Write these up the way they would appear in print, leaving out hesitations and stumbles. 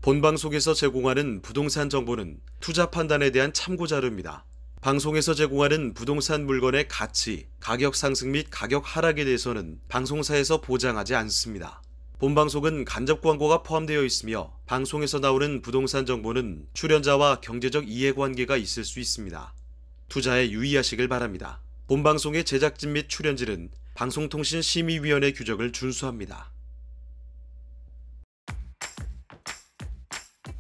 본방송에서 제공하는 부동산 정보는 투자 판단에 대한 참고 자료입니다. 방송에서 제공하는 부동산 물건의 가치, 가격 상승 및 가격 하락에 대해서는 방송사에서 보장하지 않습니다. 본방송은 간접 광고가 포함되어 있으며 방송에서 나오는 부동산 정보는 출연자와 경제적 이해관계가 있을 수 있습니다. 투자에 유의하시길 바랍니다. 본방송의 제작진 및 출연진은 방송통신심의위원회 규정을 준수합니다.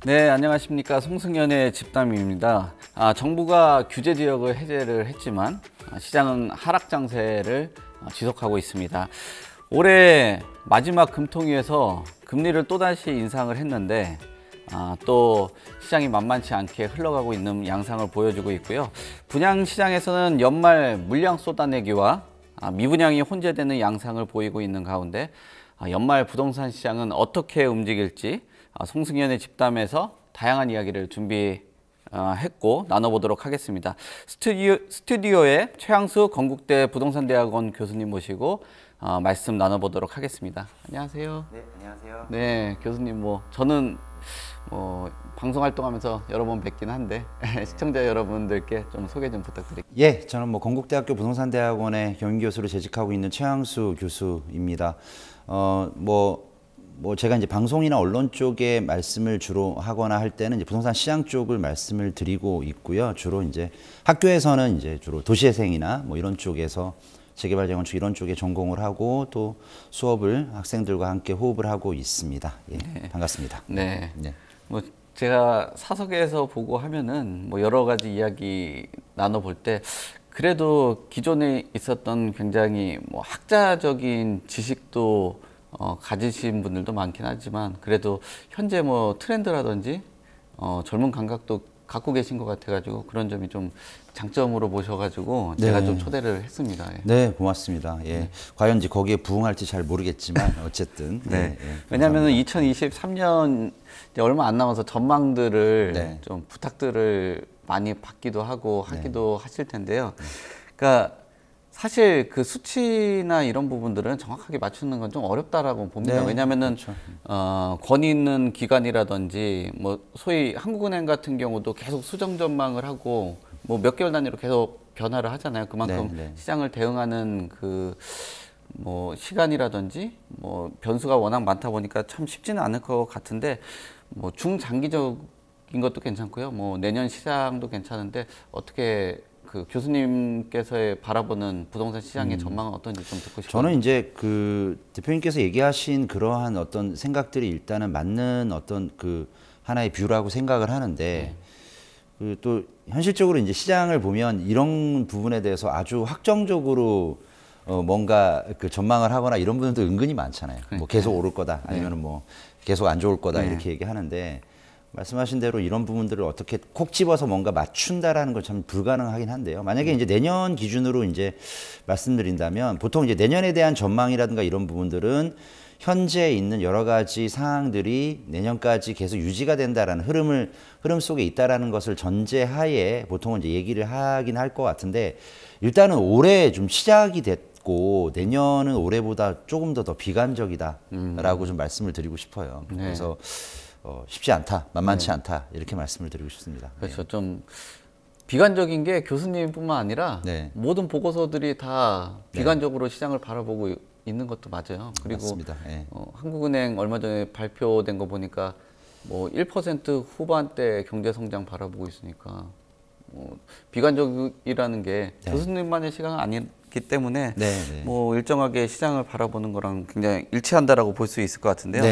네, 안녕하십니까. 송승연의 집담입니다. 정부가 규제 지역을 해제를 했지만 시장은 하락 장세를 지속하고 있습니다. 올해 마지막 금통위에서 금리를 또다시 인상을 했는데 또 시장이 만만치 않게 흘러가고 있는 양상을 보여주고 있고요. 분양시장에서는 연말 물량 쏟아내기와 미분양이 혼재되는 양상을 보이고 있는 가운데 연말 부동산 시장은 어떻게 움직일지 송승연의 집담에서 다양한 이야기를 준비했고 나눠보도록 하겠습니다. 스튜디오에 최항수 건국대 부동산대학원 교수님 모시고 말씀 나눠보도록 하겠습니다. 안녕하세요. 네, 안녕하세요. 네, 교수님 저는 방송 활동하면서 여러 번 뵙긴 한데 시청자 여러분들께 좀 소개 좀 부탁드릴게요. 예, 저는 건국대학교 부동산대학원의 경인교수로 재직하고 있는 최항수 교수입니다. 제가 이제 방송이나 언론 쪽에 말씀을 주로 하거나 할 때는 이제 부동산 시장 쪽을 말씀을 드리고 있고요. 주로 이제 학교에서는 이제 주로 도시재생이나 이런 쪽에서 재개발 재건축 이런 쪽에 전공을 하고 또 수업을 학생들과 함께 호흡을 하고 있습니다. 예, 네. 반갑습니다. 네. 네. 제가 사석에서 보고 하면은 여러 가지 이야기 나눠볼 때 그래도 기존에 있었던 굉장히 학자적인 지식도 가지신 분들도 많긴 하지만 그래도 현재 트렌드라든지 젊은 감각도 갖고 계신 것 같아가지고 그런 점이 좀 장점으로 보셔가지고 제가 좀 초대를 했습니다. 예. 네, 고맙습니다. 예. 과연 이제 거기에 부응할지 잘 모르겠지만 어쨌든. 네. 예, 왜냐하면 2023년 이제 얼마 안 남아서 전망들을 좀 부탁들을 많이 받기도 하고 하기도 하실 텐데요. 그러니까 사실 그 수치나 이런 부분들은 정확하게 맞추는 건 좀 어렵다라고 봅니다. 왜냐하면은 그렇죠. 권위 있는 기관이라든지 소위 한국은행 같은 경우도 계속 수정 전망을 하고 몇 개월 단위로 계속 변화를 하잖아요. 그만큼 시장을 대응하는 그 시간이라든지 변수가 워낙 많다 보니까 참 쉽지는 않을 것 같은데 중장기적인 것도 괜찮고요. 내년 시장도 괜찮은데 어떻게 그 교수님께서의 바라보는 부동산 시장의 전망은 어떤지 좀 듣고 싶어요. 저는 이제 그 대표님께서 얘기하신 그러한 어떤 생각들이 일단은 맞는 어떤 그 하나의 뷰라고 생각을 하는데 그 또 현실적으로 이제 시장을 보면 이런 부분에 대해서 아주 확정적으로 뭔가 그 전망을 하거나 이런 분들도 은근히 많잖아요. 계속 오를 거다 아니면은 계속 안 좋을 거다 이렇게 얘기하는데 말씀하신 대로 이런 부분들을 어떻게 콕 집어서 뭔가 맞춘다라는 건 참 불가능하긴 한데요. 만약에 이제 내년 기준으로 이제 말씀드린다면 보통 이제 내년에 대한 전망이라든가 이런 부분들은 현재 있는 여러 가지 상황들이 내년까지 계속 유지가 된다라는 흐름 속에 있다라는 것을 전제하에 보통은 이제 얘기를 하긴 할 것 같은데 일단은 올해 좀 시작이 됐고 내년은 올해보다 조금 더 비관적이다라고 좀 말씀을 드리고 싶어요. 그래서 쉽지 않다, 만만치 않다 이렇게 말씀을 드리고 싶습니다. 그렇죠. 좀 비관적인 게 교수님뿐만 아니라 모든 보고서들이 다 비관적으로 시장을 바라보고 있는 것도 맞아요. 그리고 맞습니다. 한국은행 얼마 전에 발표된 거 보니까 1% 후반대 경제 성장 바라보고 있으니까 비관적이라는 게 교수님만의 시각은 아니기 때문에 일정하게 시장을 바라보는 거랑 굉장히 일치한다라고 볼 수 있을 것 같은데요.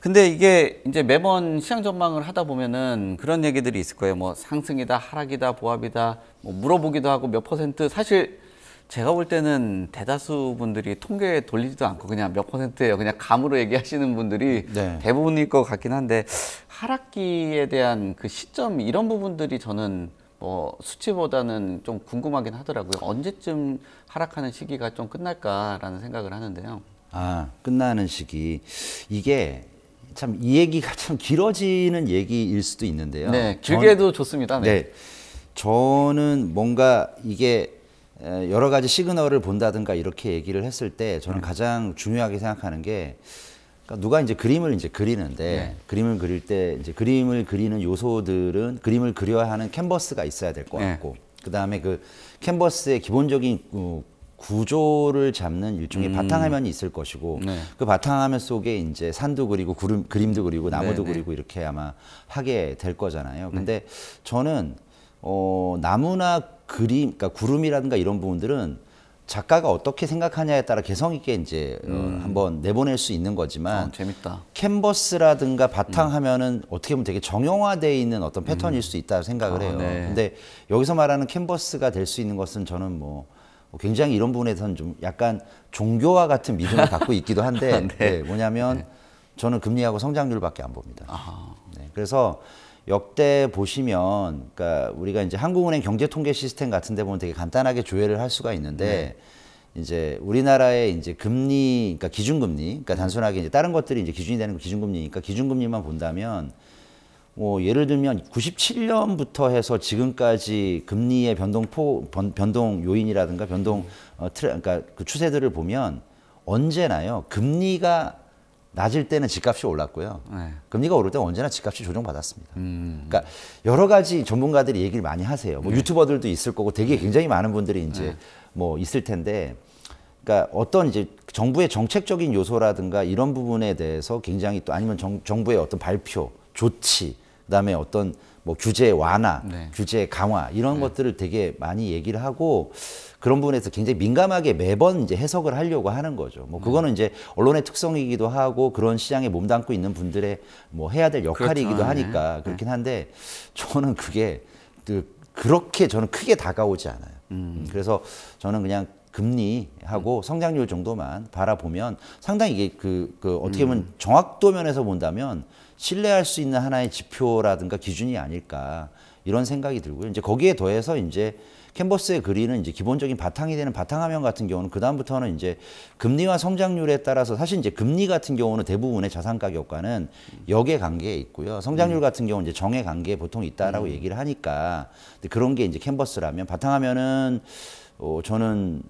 근데 이게 이제 매번 시장 전망을 하다 보면은 그런 얘기들이 있을 거예요. 상승이다, 하락이다, 보합이다, 물어보기도 하고 몇 %. 사실 제가 볼 때는 대다수 분들이 통계에 돌리지도 않고 그냥 몇 %예요. 그냥 감으로 얘기하시는 분들이 대부분일 것 같긴 한데 하락기에 대한 그 시점 이런 부분들이 저는 수치보다는 좀 궁금하긴 하더라고요. 언제쯤 하락하는 시기가 좀 끝날까라는 생각을 하는데요. 끝나는 시기. 이게 참 이 얘기가 참 길어지는 얘기일 수도 있는데요. 길게 해도 좋습니다. 저는 뭔가 이게 여러 가지 시그널을 본다든가 이렇게 얘기를 했을 때 저는 가장 중요하게 생각하는 게 그러니까 누가 이제 그림을 이제 그리는데 그림을 그릴 때 이제 그림을 그리는 요소들은 그림을 그려야 하는 캔버스가 있어야 될 것 같고 그다음에 그 캔버스의 기본적인 구조를 잡는 일종의 바탕화면이 있을 것이고 그 바탕화면 속에 이제 산도 그리고 그림도 그리고 나무도 그리고 이렇게 아마 하게 될 거잖아요. 근데 저는 나무나 그림, 그러니까 구름이라든가 이런 부분들은 작가가 어떻게 생각하냐에 따라 개성 있게 이제 한번 내보낼 수 있는 거지만 재밌다. 캔버스라든가 바탕화면은 어떻게 보면 되게 정형화되어 있는 어떤 패턴일 수 있다고 생각을 해요. 근데 여기서 말하는 캔버스가 될 수 있는 것은 저는 뭐 굉장히 이런 부분에서는 좀 약간 종교와 같은 믿음을 갖고 있기도 한데 뭐냐면 저는 금리하고 성장률밖에 안 봅니다. 그래서 역대 보시면, 그러니까 우리가 이제 한국은행 경제통계 시스템 같은 데 보면 되게 간단하게 조회를 할 수가 있는데, 이제 우리나라의 이제 금리, 그러니까 기준금리, 그러니까 단순하게 이제 다른 것들이 이제 기준이 되는 거 기준금리니까 기준금리만 본다면, 뭐 예를 들면 97년부터 해서 지금까지 금리의 변동 요인이라든가 그러니까 그 추세들을 보면 언제나요, 금리가 낮을 때는 집값이 올랐고요. 금리가 오를 때는 언제나 집값이 조정받았습니다. 그러니까 여러 가지 전문가들이 얘기를 많이 하세요. 뭐 유튜버들도 있을 거고 되게 굉장히 많은 분들이 이제 뭐 있을 텐데, 그러니까 어떤 이제 정부의 정책적인 요소라든가 이런 부분에 대해서 굉장히 또 아니면 정부의 어떤 발표, 조치, 그다음에 어떤 뭐 규제 완화, 규제 강화 이런 것들을 되게 많이 얘기를 하고 그런 부분에서 굉장히 민감하게 매번 이제 해석을 하려고 하는 거죠. 뭐 그거는 이제 언론의 특성이기도 하고 그런 시장에 몸담고 있는 분들의 뭐 해야 될 역할이기도 하니까 그렇긴 한데 저는 그게 그렇게 저는 크게 다가오지 않아요. 그래서 저는 그냥 금리하고 성장률 정도만 바라보면 상당히 이게 어떻게 보면 정확도 면에서 본다면 신뢰할 수 있는 하나의 지표라든가 기준이 아닐까 이런 생각이 들고요. 이제 거기에 더해서 이제 캔버스에 그리는 이제 기본적인 바탕이 되는 바탕화면 같은 경우는 그다음부터는 이제 금리와 성장률에 따라서 사실 이제 금리 같은 경우는 대부분의 자산 가격과는 역의 관계에 있고요. 성장률 같은 경우는 이제 정의 관계에 보통 있다라고 얘기를 하니까 근데 그런 게 이제 캔버스라면 바탕화면은 저는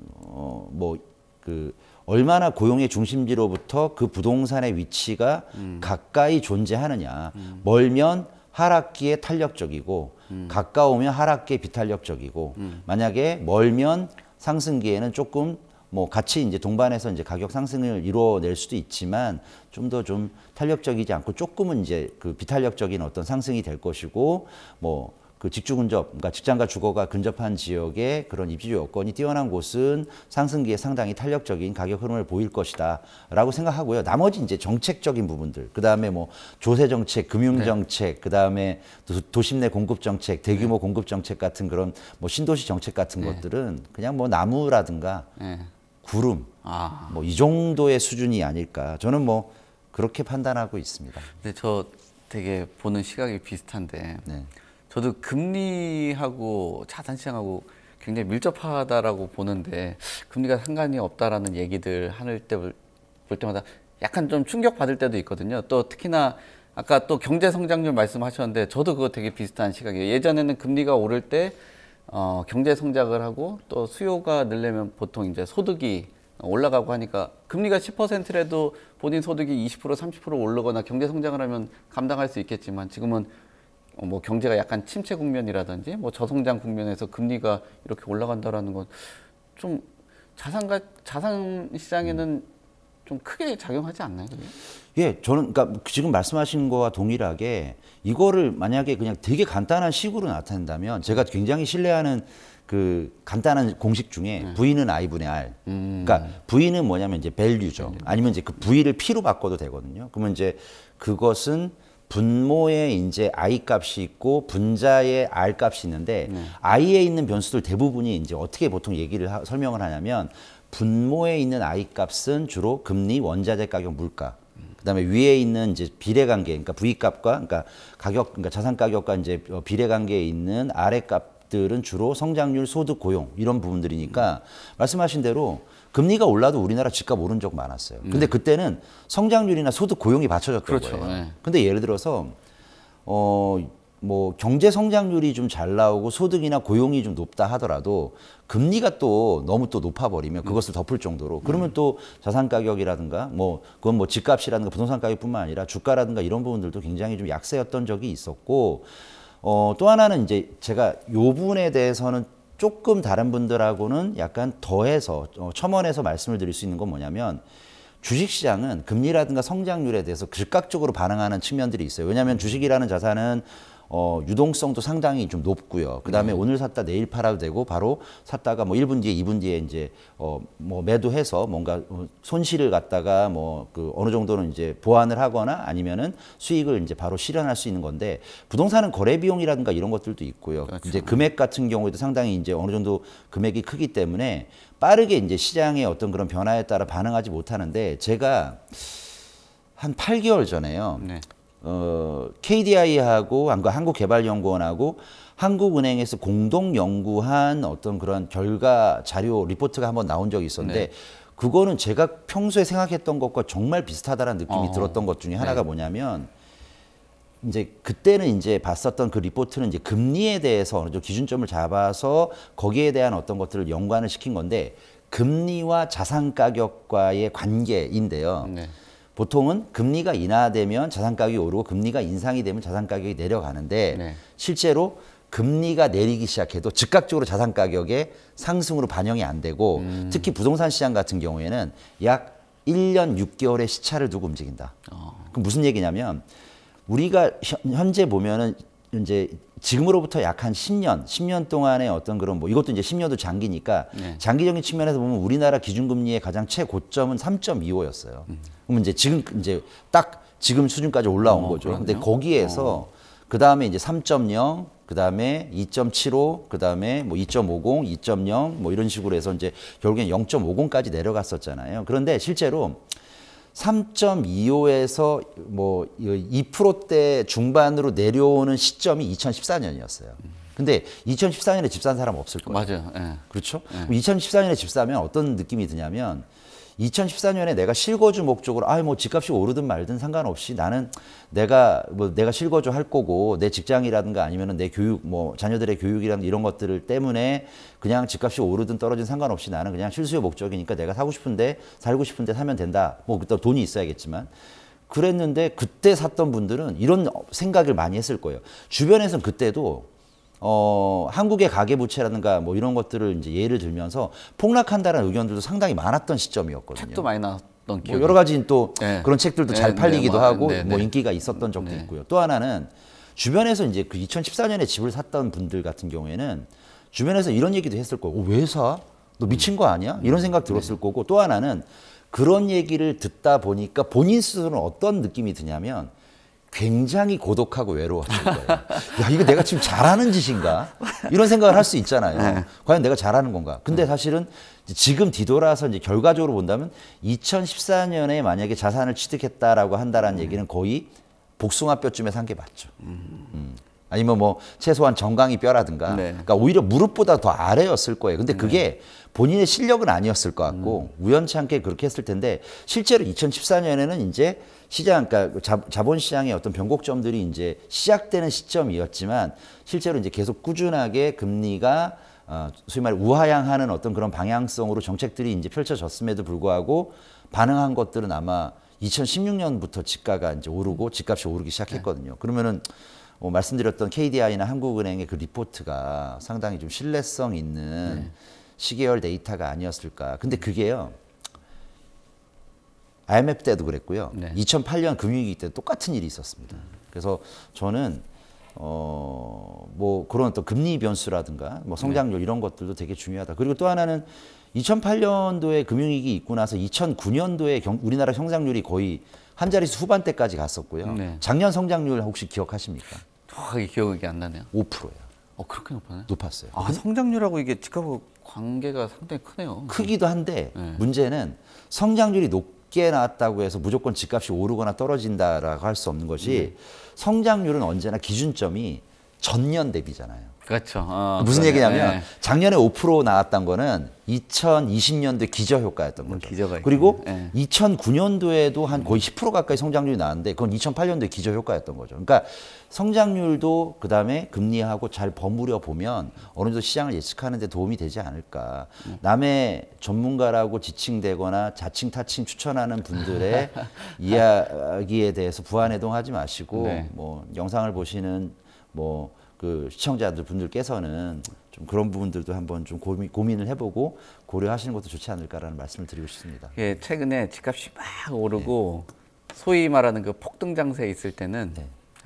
얼마나 고용의 중심지로부터 그 부동산의 위치가 가까이 존재하느냐. 멀면 하락기에 탄력적이고 가까우면 하락기에 비탄력적이고 만약에 멀면 상승기에는 조금 뭐 같이 이제 동반해서 이제 가격 상승을 이루어낼 수도 있지만 좀 더 좀 탄력적이지 않고 조금은 이제 그 비탄력적인 어떤 상승이 될 것이고 뭐 그 직주 근접, 그러니까 직장과 주거가 근접한 지역의 그런 입지 여건이 뛰어난 곳은 상승기에 상당히 탄력적인 가격 흐름을 보일 것이다라고 생각하고요. 나머지 이제 정책적인 부분들, 그 다음에 뭐 조세 정책, 금융 정책, 그 다음에 도심 내 공급 정책, 대규모 공급 정책 같은 그런 뭐 신도시 정책 같은 것들은 그냥 뭐 나무라든가 구름, 뭐 이 정도의 수준이 아닐까. 저는 뭐 그렇게 판단하고 있습니다. 근데 저 되게 보는 시각이 비슷한데. 저도 금리하고 자산시장하고 굉장히 밀접하다라고 보는데 금리가 상관이 없다라는 얘기들 할 때 볼 때마다 약간 좀 충격받을 때도 있거든요. 또 특히나 아까 또 경제 성장률 말씀하셨는데 저도 그거 되게 비슷한 시각이에요. 예전에는 금리가 오를 때 경제 성장을 하고 또 수요가 늘려면 보통 이제 소득이 올라가고 하니까 금리가 10%라도 본인 소득이 20% 30% 오르거나 경제 성장을 하면 감당할 수 있겠지만 지금은 뭐 경제가 약간 침체 국면이라든지 뭐 저성장 국면에서 금리가 이렇게 올라간다라는 건 좀 자산 시장에는 좀 크게 작용하지 않나요? 그게? 예, 저는 그러니까 지금 말씀하신 거와 동일하게 이거를 만약에 그냥 되게 간단한 식으로 나타낸다면 제가 굉장히 신뢰하는 그 간단한 공식 중에 V는 I분의 R. 그러니까 V는 뭐냐면 이제 밸류죠. 아니면 이제 그 V를 P로 바꿔도 되거든요. 그러면 이제 그것은 분모에 이제 I 값이 있고 분자에 R 값이 있는데 I에 있는 변수들 대부분이 이제 어떻게 보통 설명을 하냐면 분모에 있는 I 값은 주로 금리, 원자재 가격, 물가. 그다음에 위에 있는 이제 비례 관계, 그러니까 V 값과 그러니까 자산 가격과 이제 비례 관계에 있는 R의 값들은 주로 성장률, 소득, 고용 이런 부분들이니까 말씀하신 대로 금리가 올라도 우리나라 집값 오른 적 많았어요. 근데 그때는 성장률이나 소득, 고용이 받쳐졌던 거예요. 근데 예를 들어서 뭐 경제 성장률이 좀 잘 나오고 소득이나 고용이 좀 높다 하더라도 금리가 또 너무 또 높아버리면 그것을 덮을 정도로 그러면 또 자산 가격이라든가 뭐 그건 뭐 집값이라든가 부동산 가격뿐만 아니라 주가라든가 이런 부분들도 굉장히 좀 약세였던 적이 있었고 또 하나는 이제 제가 요 부분에 대해서는 조금 다른 분들하고는 약간 더해서 첨언해서 말씀을 드릴 수 있는 건 뭐냐면 주식시장은 금리라든가 성장률에 대해서 즉각적으로 반응하는 측면들이 있어요. 왜냐하면 주식이라는 자산은 유동성도 상당히 좀 높고요. 그 다음에 오늘 샀다 내일 팔아도 되고 바로 샀다가 뭐 1분 뒤에 2분 뒤에 이제 뭐 매도해서 뭔가 손실을 갖다가 뭐 그 어느 정도는 이제 보완을 하거나 아니면은 수익을 이제 바로 실현할 수 있는 건데 부동산은 거래 비용이라든가 이런 것들도 있고요. 그렇죠. 이제 금액 같은 경우에도 상당히 이제 어느 정도 금액이 크기 때문에 빠르게 이제 시장의 어떤 그런 변화에 따라 반응하지 못하는데 제가 한 8개월 전에요. 네. KDI하고 한국개발연구원하고 한국은행에서 공동 연구한 어떤 그런 결과 자료 리포트가 한번 나온 적이 있었는데 네. 그거는 제가 평소에 생각했던 것과 정말 비슷하다는 느낌이 들었던 것 중에 하나가 네. 뭐냐면 이제 그때는 이제 봤었던 그 리포트는 이제 금리에 대해서 어느 정도 기준점을 잡아서 거기에 대한 어떤 것들을 연관을 시킨 건데 금리와 자산 가격과의 관계인데요. 네. 보통은 금리가 인하되면 자산 가격이 오르고 금리가 인상이 되면 자산 가격이 내려가는데 네. 실제로 금리가 내리기 시작해도 즉각적으로 자산 가격의 상승으로 반영이 안 되고 특히 부동산 시장 같은 경우에는 약 1년 6개월의 시차를 두고 움직인다. 그럼 무슨 얘기냐면 우리가 현재 보면은 이제 지금으로부터 약 한 10년 동안의 어떤 그런 뭐 이것도 이제 10년도 장기니까 네. 장기적인 측면에서 보면 우리나라 기준금리의 가장 최고점은 3.25였어요. 그러면 이제 지금 이제 딱 지금 수준까지 올라온 거죠. 그렇네요. 근데 거기에서 그 다음에 이제 3.0, 그 다음에 2.75, 그 다음에 뭐 2.50, 2.0 뭐 이런 식으로 해서 이제 결국엔 0.50까지 내려갔었잖아요. 그런데 실제로 3.25에서 뭐 2%대 중반으로 내려오는 시점이 2014년이었어요. 근데 2014년에 집 산 사람 없을 거예요. 맞아요. 예. 그렇죠? 2014년에 집 사면 어떤 느낌이 드냐면 2014년에 내가 실거주 목적으로 뭐 집값이 오르든 말든 상관없이 나는 내가 실거주 할 거고 내 직장이라든가 아니면은 내 교육 뭐 자녀들의 교육이라든가 이런 것들을 때문에 그냥 집값이 오르든 떨어지든 상관없이 나는 그냥 실수요 목적이니까 내가 사고 싶은데 살고 싶은데 사면 된다. 뭐 그때 돈이 있어야겠지만 그랬는데 그때 샀던 분들은 이런 생각을 많이 했을 거예요. 주변에서는 그때도 한국의 가계부채라든가 뭐 이런 것들을 이제 예를 들면서 폭락한다는 의견들도 상당히 많았던 시점이었거든요. 책도 많이 나왔던 기억이. 뭐 여러 가지 또 네. 그런 책들도 네, 잘 팔리기도 네, 하고 네, 뭐 네. 인기가 있었던 적도 네. 있고요. 또 하나는 주변에서 이제 그 2014년에 집을 샀던 분들 같은 경우에는 주변에서 이런 얘기도 했을 거고 왜 사? 너 미친 거 아니야? 이런 생각 들었을 거고 또 하나는 그런 얘기를 듣다 보니까 본인 스스로는 어떤 느낌이 드냐면 굉장히 고독하고 외로웠을 거예요. 야, 이거 내가 지금 잘하는 짓인가? 이런 생각을 할 수 있잖아요. 네. 과연 내가 잘하는 건가? 근데 사실은 지금 뒤돌아서 이제 결과적으로 본다면 2014년에 만약에 자산을 취득했다라고 한다라는 얘기는 거의 복숭아뼈쯤에 산 게 맞죠. 아니면 뭐 최소한 정강이 뼈라든가. 네. 그러니까 오히려 무릎보다 더 아래였을 거예요. 근데 그게 본인의 실력은 아니었을 것 같고 우연치 않게 그렇게 했을 텐데 실제로 2014년에는 이제 시장, 그러니까 자본시장의 어떤 변곡점들이 이제 시작되는 시점이었지만 실제로 이제 계속 꾸준하게 금리가 소위 말해 우하향하는 어떤 그런 방향성으로 정책들이 이제 펼쳐졌음에도 불구하고 반응한 것들은 아마 2016년부터 집가가 이제 오르고 집값이 오르기 시작했거든요. 그러면은 말씀드렸던 KDI나 한국은행의 그 리포트가 상당히 좀 신뢰성 있는 시계열 데이터가 아니었을까. 근데 그게요. IMF 때도 그랬고요. 네. 2008년 금융위기 때 똑같은 일이 있었습니다. 그래서 저는 뭐 그런 또 금리 변수라든가 뭐 성장률 이런 것들도 되게 중요하다. 그리고 또 하나는 2008년도에 금융위기 있고 나서 2009년도에 우리나라 성장률이 거의 한 자릿수 후반대까지 갔었고요. 네. 작년 성장률 혹시 기억하십니까? 정확하게 기억이 안 나네요. 5%예요. 그렇게 높아요? 높았어요. 성장률하고 이게 집값하고 관계가 상당히 크네요. 크기도 한데 네. 문제는 성장률이 높게 나왔다고 해서 무조건 집값이 오르거나 떨어진다라고 할 수 없는 것이 성장률은 언제나 기준점이 전년 대비잖아요. 그렇죠. 무슨 얘기냐면 네. 작년에 5% 나왔던 거는 2020년도에 기저 효과였던 거죠. 그리고 2009년도에도 한 거의 10% 가까이 성장률이 나왔는데 그건 2008년도에 기저 효과였던 거죠. 그러니까 성장률도 그다음에 금리하고 잘 버무려 보면 어느 정도 시장을 예측하는 데 도움이 되지 않을까. 남의 전문가라고 지칭되거나 자칭 타칭 추천하는 분들의 이야기에 대해서 부안해동하지 마시고 네. 뭐 영상을 보시는 뭐 그 시청자들 분들께서는 좀 그런 부분들도 한번 좀 고민을 해보고 고려하시는 것도 좋지 않을까라는 말씀을 드리고 싶습니다. 예, 최근에 집값이 막 오르고 소위 말하는 그 폭등 장세에 있을 때는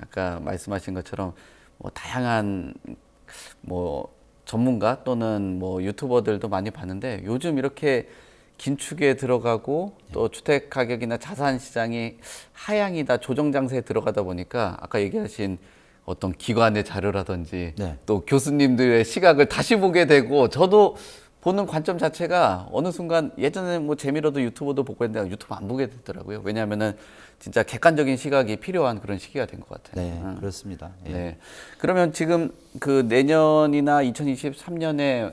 아까 말씀하신 것처럼 뭐 다양한 뭐 전문가 또는 뭐 유튜버들도 많이 봤는데 요즘 이렇게 긴축에 들어가고 또 주택 가격이나 자산 시장이 하향이다 조정 장세에 들어가다 보니까 아까 얘기하신 어떤 기관의 자료라든지 또 교수님들의 시각을 다시 보게 되고 저도 보는 관점 자체가 어느 순간 예전에 뭐 재미로도 유튜브도 보고 했는데 유튜브 안 보게 되더라고요. 왜냐하면은 진짜 객관적인 시각이 필요한 그런 시기가 된 것 같아요. 네, 그렇습니다. 예. 네. 그러면 지금 그 내년이나 2023년에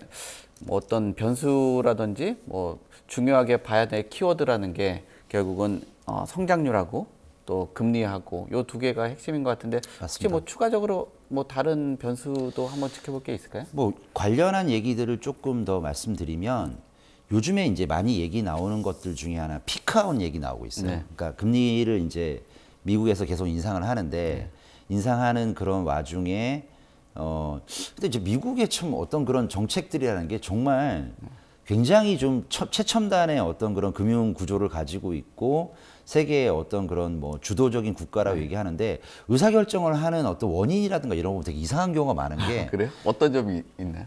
뭐 어떤 변수라든지 뭐 중요하게 봐야 될 키워드라는 게 결국은 성장률하고 또 금리하고 요 두 개가 핵심인 것 같은데 맞습니다. 혹시 뭐 추가적으로 뭐 다른 변수도 한번 지켜볼 게 있을까요? 뭐 관련한 얘기들을 조금 더 말씀드리면 요즘에 이제 많이 얘기 나오는 것들 중에 하나 피크아웃 얘기 나오고 있어요. 그러니까 금리를 이제 미국에서 계속 인상을 하는데 인상하는 그런 와중에 근데 이제 미국의 참 어떤 그런 정책들이라는 게 정말 굉장히 좀 최첨단의 어떤 그런 금융 구조를 가지고 있고 세계의 어떤 그런 뭐 주도적인 국가라고 얘기하는데 의사결정을 하는 어떤 원인이라든가 이런 거 되게 이상한 경우가 많은 게 그래요? 어떤 점이 있나요?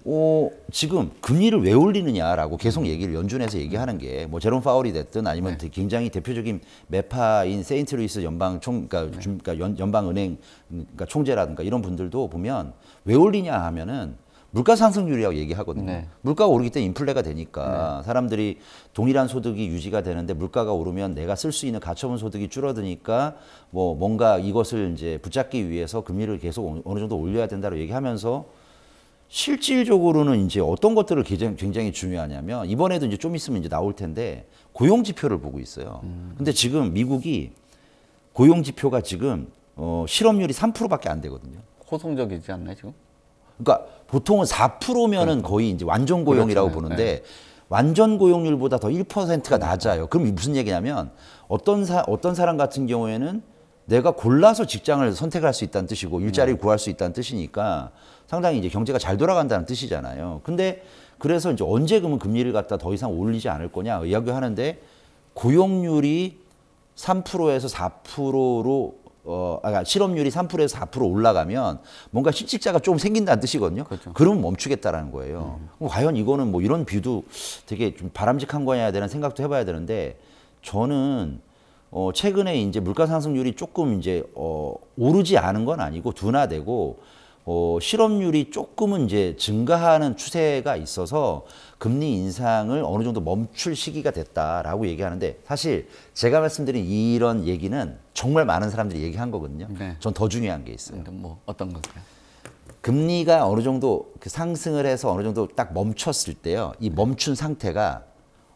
지금 금리를 왜 올리느냐라고 계속 얘기를 연준에서 얘기하는 게 뭐 제롬 파월이 됐든 아니면 굉장히 대표적인 매파인 세인트루이스 그러니까 연방은행 그러니까 총재라든가 이런 분들도 보면 왜 올리냐 하면은 물가 상승률이라고 얘기하거든요. 물가가 오르기 때문에 인플레가 되니까 사람들이 동일한 소득이 유지가 되는데 물가가 오르면 내가 쓸 수 있는 가처분 소득이 줄어드니까 뭐 뭔가 이것을 이제 붙잡기 위해서 금리를 계속 어느 정도 올려야 된다고 얘기하면서 실질적으로는 이제 어떤 것들을 굉장히 중요하냐면 이번에도 이제 좀 있으면 이제 나올 텐데 고용 지표를 보고 있어요. 근데 지금 미국이 고용 지표가 지금 실업률이 3%밖에 안 되거든요. 호성적이지 않나요, 지금? 그러니까 보통은 4%면은 거의 이제 완전 고용이라고 보는데 완전 고용률보다 더 1%가 낮아요. 그럼 무슨 얘기냐면 어떤 사람 같은 경우에는 내가 골라서 직장을 선택할 수 있다는 뜻이고 일자리를 구할 수 있다는 뜻이니까 상당히 이제 경제가 잘 돌아간다는 뜻이잖아요. 근데 그래서 이제 언제 그러면 금리를 갖다 더 이상 올리지 않을 거냐 이야기하는데 고용률이 3%에서 4%로 그러니까 실업률이 3%에서 4% 올라가면 뭔가 실직자가 좀 생긴다는 뜻이거든요. 그렇죠. 그러면 멈추겠다라는 거예요. 그럼 과연 이거는 뭐 이런 뷰도 되게 좀 바람직한 거냐 되는 생각도 해봐야 되는데 저는 최근에 이제 물가 상승률이 조금 이제 오르지 않은 건 아니고 둔화되고 실업률이 조금은 이제 증가하는 추세가 있어서 금리 인상을 어느 정도 멈출 시기가 됐다라고 얘기하는데 사실 제가 말씀드린 이런 얘기는 정말 많은 사람들이 얘기한 거거든요. 전 더 중요한 게 있어요. 뭐 어떤 걸까요? 금리가 어느 정도 그 상승을 해서 어느 정도 딱 멈췄을 때요. 이 멈춘 상태가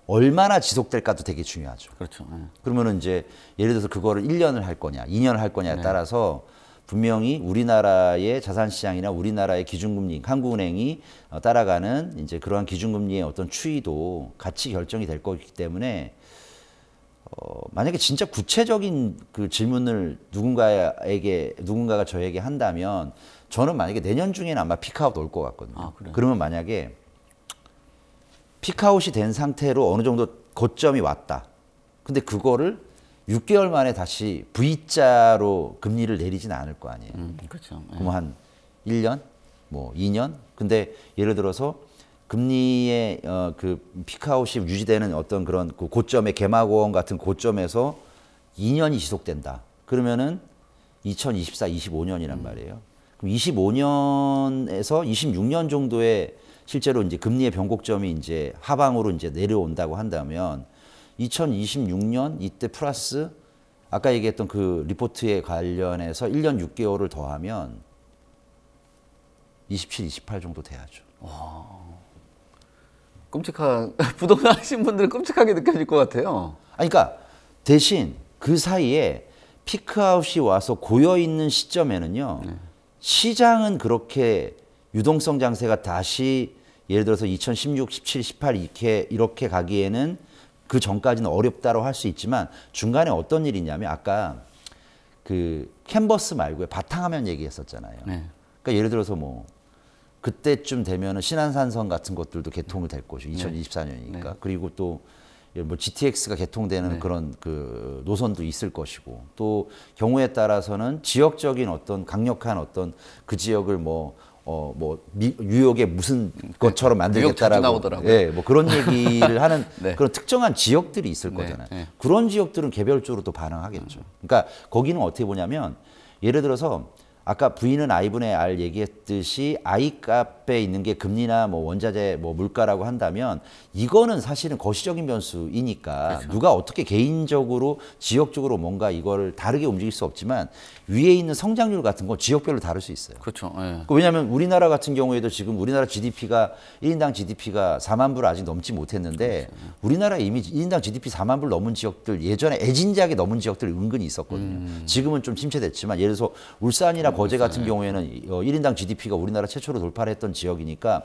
얼마나 지속될까도 되게 중요하죠. 그렇죠. 그러면은 이제 예를 들어서 그거를 1년을 할 거냐, 2년을 할 거냐에 따라서 분명히 우리나라의 자산시장이나 우리나라의 기준금리, 한국은행이 따라가는 이제 그러한 기준금리의 어떤 추이도 같이 결정이 될 거기 때문에 만약에 진짜 구체적인 그 질문을 누군가가 저에게 한다면 저는 만약에 내년 중에는 아마 피크아웃 올 것 같거든요. 그러면 만약에 피크아웃이 된 상태로 어느 정도 고점이 왔다. 근데 그거를 6개월 만에 다시 V자로 금리를 내리진 않을 거 아니에요. 그렇죠. 그럼 한 1년, 뭐 2년? 근데 예를 들어서 금리의 그 피크아웃이 유지되는 어떤 그런 그 고점의 개막원 같은 고점에서 2년이 지속된다. 그러면은 2024, 25년이란 말이에요. 그럼 25년에서 26년 정도에 실제로 이제 금리의 변곡점이 이제 하방으로 이제 내려온다고 한다면 2026년 이때 플러스 아까 얘기했던 그 리포트에 관련해서 1년 6개월을 더하면 27, 28 정도 돼야죠. 끔찍한 부동산 하신 분들은 끔찍하게 느껴질 것 같아요. 아니, 그러니까 대신 그 사이에 피크아웃이 와서 고여 있는 시점에는요. 시장은 그렇게 유동성 장세가 다시 예를 들어서 2016, 17, 18 이렇게 가기에는 그 전까지는 어렵다고 할 수 있지만 중간에 어떤 일이 있냐면 아까 그 캔버스 말고요. 바탕화면 얘기했었잖아요. 그러니까 예를 들어서 뭐 그때쯤 되면은 신안산선 같은 것들도 개통이 될 것이고 2024년이니까 그리고 또 뭐 GTX가 개통되는 그런 그 노선도 있을 것이고 또 경우에 따라서는 지역적인 어떤 강력한 어떤 그 지역을 뉴욕의 무슨 것처럼 만들겠다라고 뭐 그런 얘기를 하는 그런 특정한 지역들이 있을 거잖아요. 그런 지역들은 개별적으로 또 반응하겠죠. 그러니까 거기는 어떻게 보냐면 예를 들어서 아까 V는 I분의 R 얘기했듯이 I 값에 있는 게 금리나 뭐 원자재 뭐 물가라고 한다면 이거는 사실은 거시적인 변수이니까 그렇죠. 누가 어떻게 개인적으로 지역적으로 뭔가 이거를 다르게 움직일 수 없지만 위에 있는 성장률 같은 건 지역별로 다를 수 있어요. 그렇죠. 왜냐하면 우리나라 같은 경우에도 지금 우리나라 GDP가 1인당 GDP가 4만 불을 아직 넘지 못했는데 그렇죠. 우리나라 이미 1인당 GDP 4만 불 넘은 지역들 예전에 애진작에 넘은 지역들 은근히 있었거든요. 지금은 좀 침체됐지만 예를 들어서 울산이나 거제 같은 경우에는 1인당 GDP가 우리나라 최초로 돌파를 했던 지역이니까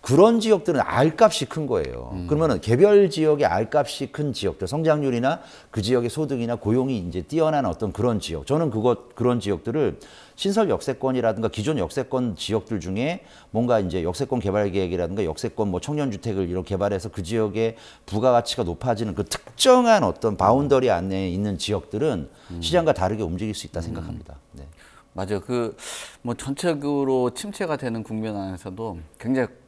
그런 지역들은 R값이 큰 거예요. 그러면은 개별 지역의 R값이 큰 지역들, 성장률이나 그 지역의 소득이나 고용이 이제 뛰어난 어떤 그런 지역. 저는 그런 지역들을 신설 역세권이라든가 기존 역세권 지역들 중에 뭔가 이제 역세권 개발 계획이라든가 역세권 뭐 청년주택을 이렇게 개발해서 그 지역의 부가가치가 높아지는 그 특정한 어떤 바운더리 안에 있는 지역들은 시장과 다르게 움직일 수 있다 생각합니다. 네. 맞아요. 뭐 전체적으로 침체가 되는 국면 안에서도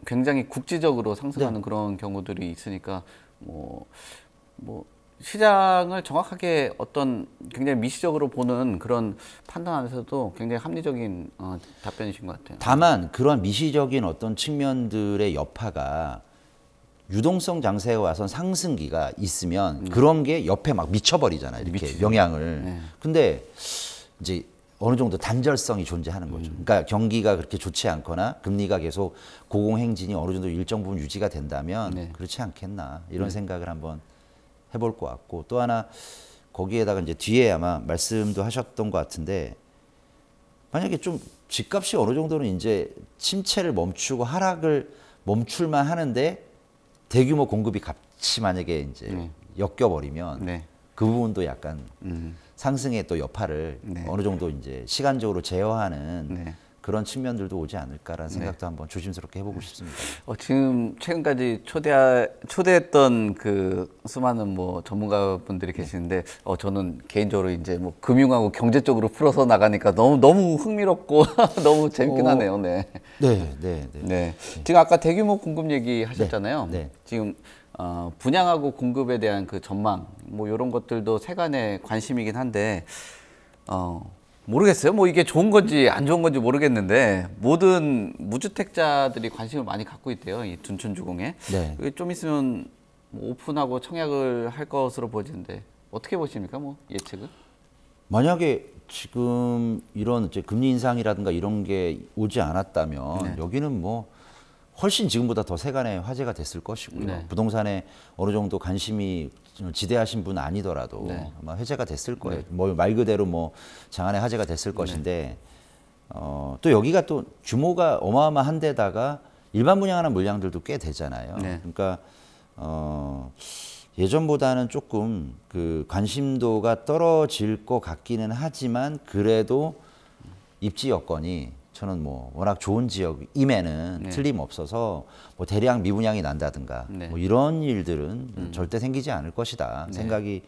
굉장히 국지적으로 상승하는 그런 경우들이 있으니까 뭐 시장을 정확하게 어떤 굉장히 미시적으로 보는 그런 판단 안에서도 굉장히 합리적인 답변이신 것 같아요. 다만 그런 미시적인 어떤 측면들의 여파가 유동성 장세가 와서 상승기가 있으면 그런 게 옆에 막 미쳐버리잖아요. 이렇게 영향을. 근데 이제 어느 정도 단절성이 존재하는 거죠. 그러니까 경기가 그렇게 좋지 않거나 금리가 계속 고공행진이 어느 정도 일정 부분 유지가 된다면 그렇지 않겠나 이런 생각을 한번 해볼 것 같고 또 하나 거기에다가 이제 뒤에 아마 말씀도 하셨던 것 같은데 만약에 좀 집값이 어느 정도는 이제 침체를 멈추고 하락을 멈출만 하는데 대규모 공급이 같이 만약에 이제 엮여버리면 그 부분도 약간 상승의 또 여파를 어느 정도 이제 시간적으로 제어하는 그런 측면들도 오지 않을까라는 생각도 한번 조심스럽게 해보고 싶습니다. 지금 최근까지 초대했던 그 수많은 뭐 전문가분들이 계시는데 저는 개인적으로 이제 뭐 금융하고 경제 쪽으로 풀어서 나가니까 너무 흥미롭고 너무 재밌긴 하네요. 네. 지금 아까 대규모 공급 얘기 하셨잖아요. 지금 분양하고 공급에 대한 그 전망 뭐 이런 것들도 세간의 관심이긴 한데 모르겠어요. 뭐 이게 좋은 건지 안 좋은 건지 모르겠는데 모든 무주택자들이 관심을 많이 갖고 있대요. 이 둔촌주공에. 좀 있으면 뭐 오픈하고 청약을 할 것으로 보이는데 어떻게 보십니까? 뭐 예측은? 만약에 지금 이런 이제 금리 인상이라든가 이런 게 오지 않았다면 여기는 뭐 훨씬 지금보다 더 세간의 화제가 됐을 것이고요. 부동산에 어느 정도 관심이 지대하신 분 아니더라도 아마 회자가 됐을 거예요. 뭐 말 그대로 뭐 장안의 화제가 됐을 것인데 또 여기가 또 규모가 어마어마한 데다가 일반 분양하는 물량들도 꽤 되잖아요. 그러니까 예전보다는 조금 그 관심도가 떨어질 것 같기는 하지만 그래도 입지 여건이 저는 뭐 워낙 좋은 지역임에는 틀림없어서 뭐 대량 미분양이 난다든가 뭐 이런 일들은 절대 생기지 않을 것이다 생각이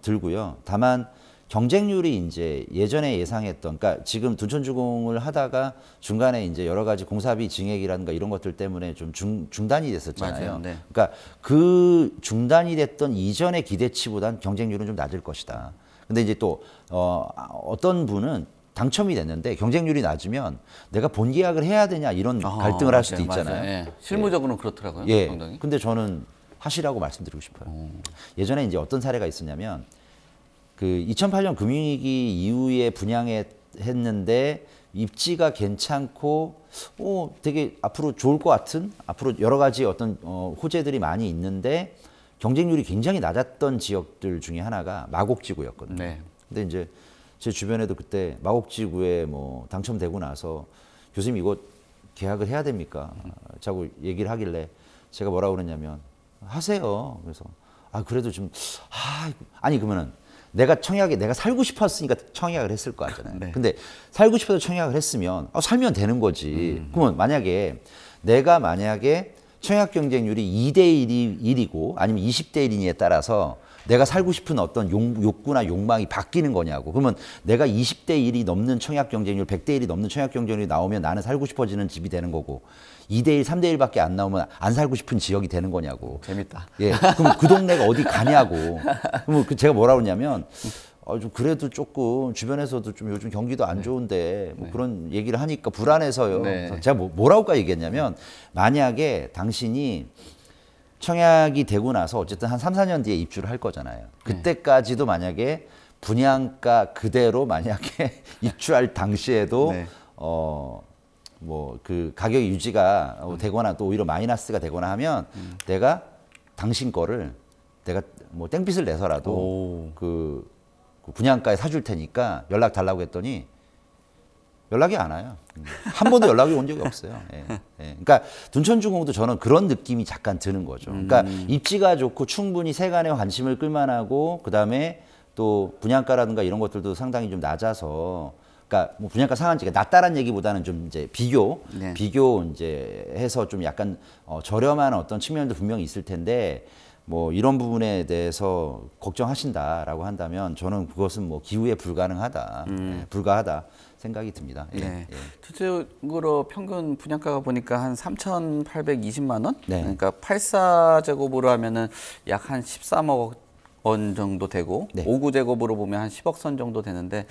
들고요. 다만 경쟁률이 이제 예전에 예상했던, 그러니까 지금 둔촌주공을 하다가 중간에 이제 여러 가지 공사비 증액이라든가 이런 것들 때문에 좀 중단이 됐었잖아요. 그러니까 그 중단이 됐던 이전의 기대치보단 경쟁률은 좀 낮을 것이다. 근데 이제 또 어떤 분은 당첨이 됐는데 경쟁률이 낮으면 내가 본계약을 해야 되냐 이런 갈등을 할 수도 있잖아요. 실무적으로는 그렇더라고요. 상당히. 근데 저는 하시라고 말씀드리고 싶어요. 예전에 이제 어떤 사례가 있었냐면 그 2008년 금융위기 이후에 분양에 했는데 입지가 괜찮고 되게 앞으로 좋을 것 같은 앞으로 여러 가지 어떤 호재들이 많이 있는데 경쟁률이 굉장히 낮았던 지역들 중에 하나가 마곡지구였거든요. 네. 근데 이제 제 주변에도 그때 마곡지구에 뭐 당첨되고 나서 교수님 이거 계약을 해야 됩니까? 자꾸 얘기를 하길래 제가 뭐라고 그랬냐면 하세요. 그래서 그래도 좀 아니 그러면은 내가 살고 싶었으니까 청약을 했을 거 같잖아요. 네. 근데 살고 싶어서 청약을 했으면 살면 되는 거지. 그러면 내가 만약에 청약 경쟁률이 2대 1이고 아니면 20대 1이냐에 따라서 내가 살고 싶은 어떤 욕구나 욕망이 바뀌는 거냐고. 그러면 내가 20대 1이 넘는 청약 경쟁률, 100대 1이 넘는 청약 경쟁률이 나오면 나는 살고 싶어지는 집이 되는 거고 2대 1, 3대 1밖에 안 나오면 안 살고 싶은 지역이 되는 거냐고. 재밌다. 예. 그럼 그 동네가 어디 가냐고. 그럼 제가 뭐라고 그러냐면 좀 그래도 조금 주변에서도 좀 요즘 경기도 안 좋은데 뭐 그런 얘기를 하니까 불안해서요. 네. 제가 뭐라고 얘기했냐면 만약에 당신이 청약이 되고 나서 어쨌든 한 3, 4년 뒤에 입주를 할 거잖아요. 그때까지도 만약에 분양가 그대로 만약에 입주할 당시에도 네. 뭐 그 가격이 유지가 되거나 또 오히려 마이너스가 되거나 하면 내가 당신 거를 내가 뭐 땡빚을 내서라도 그 분양가에 사줄 테니까 연락 달라고 했더니 연락이 안 와요. 한 번도 연락이 온 적이 없어요. 예. 그러니까 둔천주공도 저는 그런 느낌이 잠깐 드는 거죠. 그러니까 입지가 좋고 충분히 세간의 관심을 끌만하고 그다음에 또 분양가라든가 이런 것들도 상당히 좀 낮아서 그러니까 뭐 분양가 상한제가 낮다란 얘기보다는 좀 이제 비교 이제 해서 좀 약간 저렴한 어떤 측면도 분명히 있을 텐데 뭐 이런 부분에 대해서 걱정하신다라고 한다면 저는 그것은 뭐 기후에 불가능하다, 불가하다 생각이 듭니다. 네. 전체적으로 평균 분양가가 보니까 한 3,820만 원? 네. 그러니까 84제곱으로 하면은 약 한 13억 원 정도 되고 59제곱으로 보면 한 10억 선 정도 되는데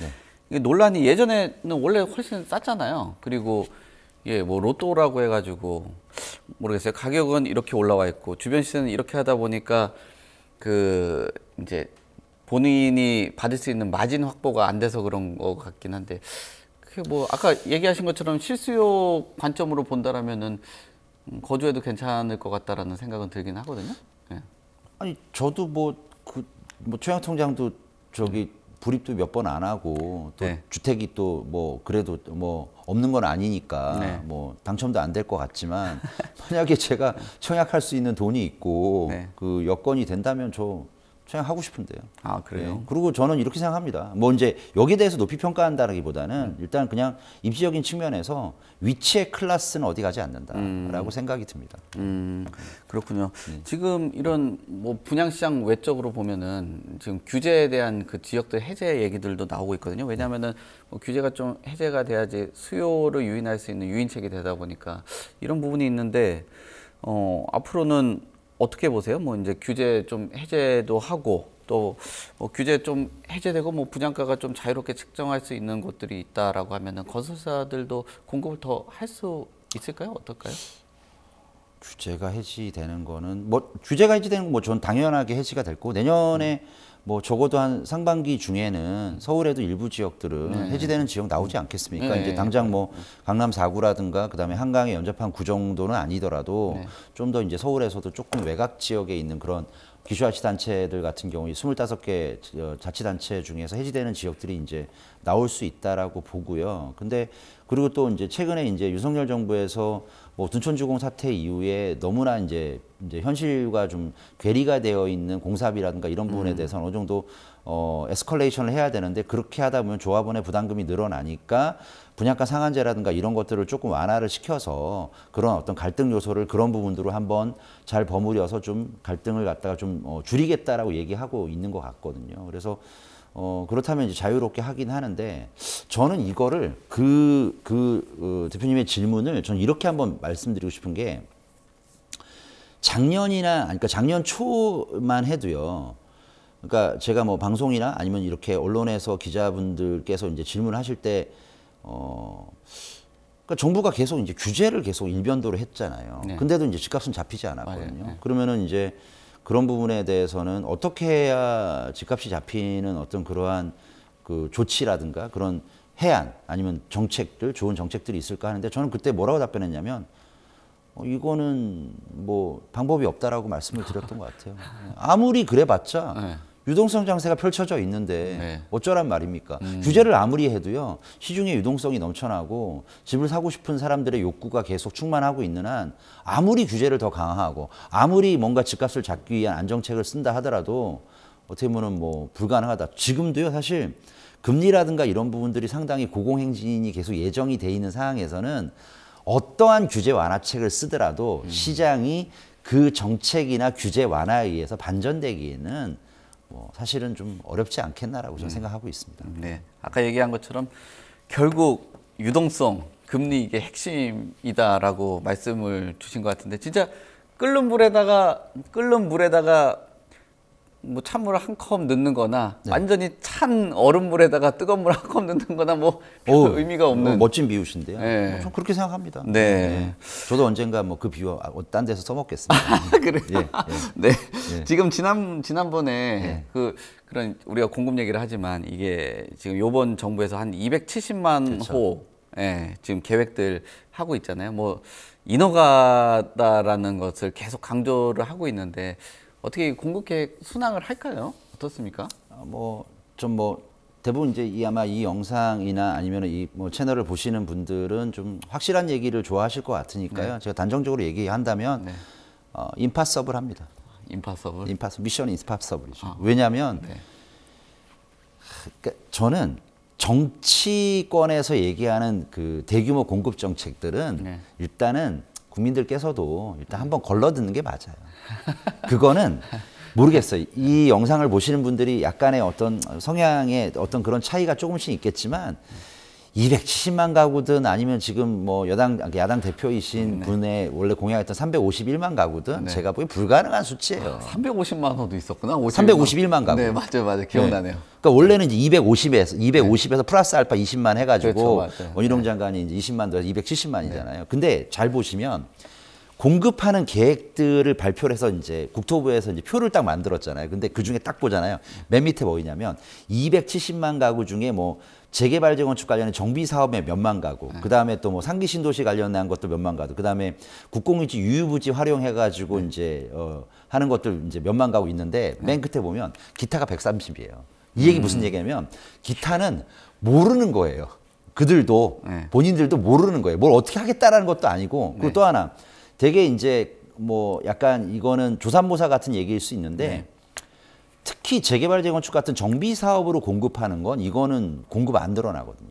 이게 논란이 예전에는 원래 훨씬 쌌잖아요. 그리고 뭐 로또라고 해가지고 모르겠어요. 가격은 이렇게 올라와 있고 주변 시세는 이렇게 하다 보니까 그 이제 본인이 받을 수 있는 마진 확보가 안 돼서 그런 것 같긴 한데 그게 뭐 아까 얘기하신 것처럼 실수요 관점으로 본다라면은 거주해도 괜찮을 것 같다라는 생각은 들긴 하거든요. 네. 아니 저도 뭐 청약통장도 불입도 몇 번 안 하고 또 주택이 또 뭐 그래도 뭐 없는 건 아니니까 뭐 당첨도 안 될 것 같지만 만약에 제가 청약할 수 있는 돈이 있고 그 여건이 된다면 저 청약하고 싶은데요. 아, 그래요? 그리고 저는 이렇게 생각합니다. 뭐 이제 여기에 대해서 높이 평가한다라기보다는 일단 그냥 입지적인 측면에서 위치의 클래스는 어디 가지 않는다라고 생각이 듭니다. 그렇군요. 지금 이런 뭐 분양시장 외적으로 보면은 지금 규제에 대한 그 지역들 해제 얘기들도 나오고 있거든요. 왜냐하면은 뭐 규제가 좀 해제가 돼야지 수요를 유인할 수 있는 유인책이 되다 보니까 이런 부분이 있는데 앞으로는 어떻게 보세요? 뭐 이제 규제 좀 해제도 하고 또 뭐 규제 좀 해제되고 뭐 분양가가 좀 자유롭게 측정할 수 있는 곳들이 있다라고 하면은 건설사들도 공급을 더 할 수 있을까요? 어떨까요? 규제가 해지되는 거는 뭐 규제가 해지되는 건 뭐 전 당연하게 해지가 될 거고 내년에 뭐 적어도 한 상반기 중에는 서울에도 일부 지역들은 해지되는 지역 나오지 않겠습니까? 이제 당장 뭐 강남 4구라든가 그다음에 한강의 연접한 구 정도는 아니더라도 좀 더 이제 서울에서도 조금 외곽 지역에 있는 그런 기초자치단체들 같은 경우 25개 자치단체 중에서 해지되는 지역들이 이제 나올 수 있다라고 보고요. 근데 그리고 또 이제 최근에 이제 윤석열 정부에서 뭐 둔촌주공 사태 이후에 너무나 이제 현실과 좀 괴리가 되어 있는 공사비라든가 이런 부분에 대해서는 어느 정도 에스컬레이션을 해야 되는데 그렇게 하다 보면 조합원의 부담금이 늘어나니까 분양가 상한제라든가 이런 것들을 조금 완화를 시켜서 그런 어떤 갈등 요소를 그런 부분들로 한번 잘 버무려서 좀 갈등을 갖다가 좀 줄이겠다라고 얘기하고 있는 것 같거든요. 그래서 그렇다면 이제 자유롭게 하긴 하는데 저는 이거를 대표님의 질문을 저는 이렇게 한번 말씀드리고 싶은 게 그러니까 작년 초만 해도요. 그러니까 제가 뭐 방송이나 아니면 이렇게 언론에서 기자분들께서 이제 질문하실 때 그러니까 정부가 계속 이제 규제를 계속 일변도로 했잖아요. 근데도 이제 집값은 잡히지 않았거든요. 그러면은 이제 그런 부분에 대해서는 어떻게 해야 집값이 잡히는 어떤 그러한 그 조치라든가 그런 해안 아니면 정책들, 좋은 정책들이 있을까 하는데 저는 그때 뭐라고 답변했냐면 이거는 뭐 방법이 없다라고 말씀을 드렸던 것 같아요. 아무리 그래봤자 네. 유동성 장세가 펼쳐져 있는데 네. 어쩌란 말입니까? 규제를 아무리 해도요. 시중에 유동성이 넘쳐나고 집을 사고 싶은 사람들의 욕구가 계속 충만하고 있는 한 아무리 규제를 더 강화하고 아무리 뭔가 집값을 잡기 위한 안정책을 쓴다 하더라도 어떻게 보면 뭐 불가능하다. 지금도요. 사실 금리라든가 이런 부분들이 상당히 고공행진이 계속 예정이 돼 있는 상황에서는 어떠한 규제 완화책을 쓰더라도 시장이 그 정책이나 규제 완화에 의해서 반전되기에는 뭐 사실은 좀 어렵지 않겠나라고 저는 생각하고 있습니다. 네, 아까 얘기한 것처럼 결국 유동성, 금리 이게 핵심이다라고 말씀을 주신 것 같은데 진짜 끓는 물에다가 뭐 찬물을 한 컵 넣는 거나 네. 완전히 찬 얼음물에다가 뜨거운 물 한 컵 넣는 거나 뭐 별 의미가 없는 멋진 비유신데요. 네. 전 그렇게 생각합니다. 네. 저도 언젠가 뭐 그 비유 딴 데서 써먹겠습니다. 그래요. 예, 네. 예. 지금 지난번에 예. 그런 우리가 공급 얘기를 하지만 이게 지금 요번 정부에서 한 270만 그렇죠. 호 지금 계획들 하고 있잖아요. 뭐 인허가다라는 것을 계속 강조를 하고 있는데 어떻게 공급 계획 순항을 할까요? 어떻습니까? 대부분 이제 아마 이 영상이나 아니면 이 뭐 채널을 보시는 분들은 좀 확실한 얘기를 좋아하실 것 같으니까요. 네. 제가 단정적으로 얘기한다면 네. 임파서블 합니다. 임파서블. 미션 임파서블이죠. 아. 왜냐하면 네. 그러니까 저는 정치권에서 얘기하는 그 대규모 공급 정책들은 네. 일단은 국민들께서도 일단 한번 걸러듣는 게 맞아요. 그거는 모르겠어요. 이 영상을 보시는 분들이 약간의 어떤 성향의 어떤 그런 차이가 조금씩 있겠지만 270만 가구든 아니면 지금 뭐 야당 대표이신 네. 분의 원래 공약했던 351만 가구든 네. 제가 보기엔 불가능한 수치예요. 350만 호도 있었구나. 351만 가구. 네, 맞아요. 기억나네요. 그러니까 원래는 이제 250에서 플러스 알파 20만 해가지고 그렇죠, 맞아요. 원희룡 장관이 이제 20만 더해서 270만이잖아요. 근데 잘 보시면 공급하는 계획들을 발표를 해서 이제 국토부에서 이제 표를 딱 만들었잖아요. 근데 그 중에 딱 보잖아요. 맨 밑에 뭐냐면 270만 가구 중에 뭐 재개발 재건축 관련된 정비 사업에 몇만 가구, 그 다음에 또 뭐 상기 신도시 관련된 것도 몇만 가구, 그 다음에 국공유지 유유부지 활용해가지고 이제 하는 것들 이제 몇만 가구 있는데 맨 끝에 보면 기타가 130이에요. 이 얘기 무슨 얘기냐면 기타는 모르는 거예요. 그들도 본인들도 모르는 거예요. 뭘 어떻게 하겠다라는 것도 아니고 그리고 또 하나 되게 이제 뭐 약간 이거는 조삼모사 같은 얘기일 수 있는데 특히 재개발 재건축 같은 정비 사업으로 공급하는 건 이거는 공급 안 드러나거든요.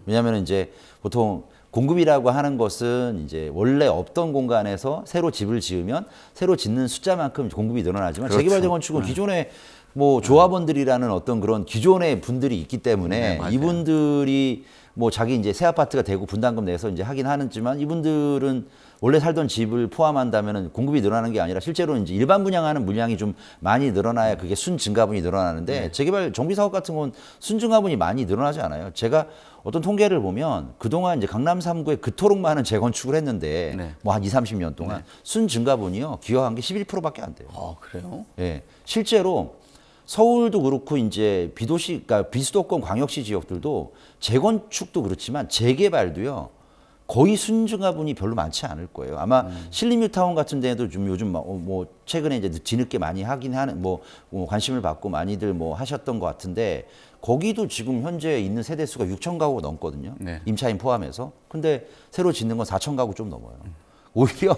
왜냐하면 이제 보통 공급이라고 하는 것은 이제 원래 없던 공간에서 새로 집을 지으면 새로 짓는 숫자만큼 공급이 늘어나지만 그렇죠. 재개발 재건축은 기존에 뭐 조합원들이라는 어떤 그런 기존의 분들이 있기 때문에 이분들이 뭐 자기 이제 새 아파트가 되고 분담금 내서 이제 하긴 하지만 이분들은 원래 살던 집을 포함한다면은 공급이 늘어나는 게 아니라 실제로 이제 일반 분양하는 물량이 좀 많이 늘어나야 그게 순증가분이 늘어나는데 재개발 정비 사업 같은 건 순증가분이 많이 늘어나지 않아요. 제가 어떤 통계를 보면 그동안 이제 강남 3구에 그토록 많은 재건축을 했는데 뭐 한 20-30년 동안 순증가분이요. 기여한 게 11%밖에 안 돼요. 아, 그래요? 예. 실제로 서울도 그렇고 이제 비도시, 그러니까 비수도권 광역시 지역들도 재건축도 그렇지만 재개발도요. 거의 순증가분이 별로 많지 않을 거예요. 아마 신림뉴타운 같은 데도 좀 요즘 뭐 최근에 이제 뒤늦게 많이 하긴 하는 뭐 관심을 받고 많이들 뭐 하셨던 것 같은데 거기도 지금 현재 있는 세대 수가 6천 가구가 넘거든요. 임차인 포함해서. 근데 새로 짓는 건 4천 가구 좀 넘어요. 오히려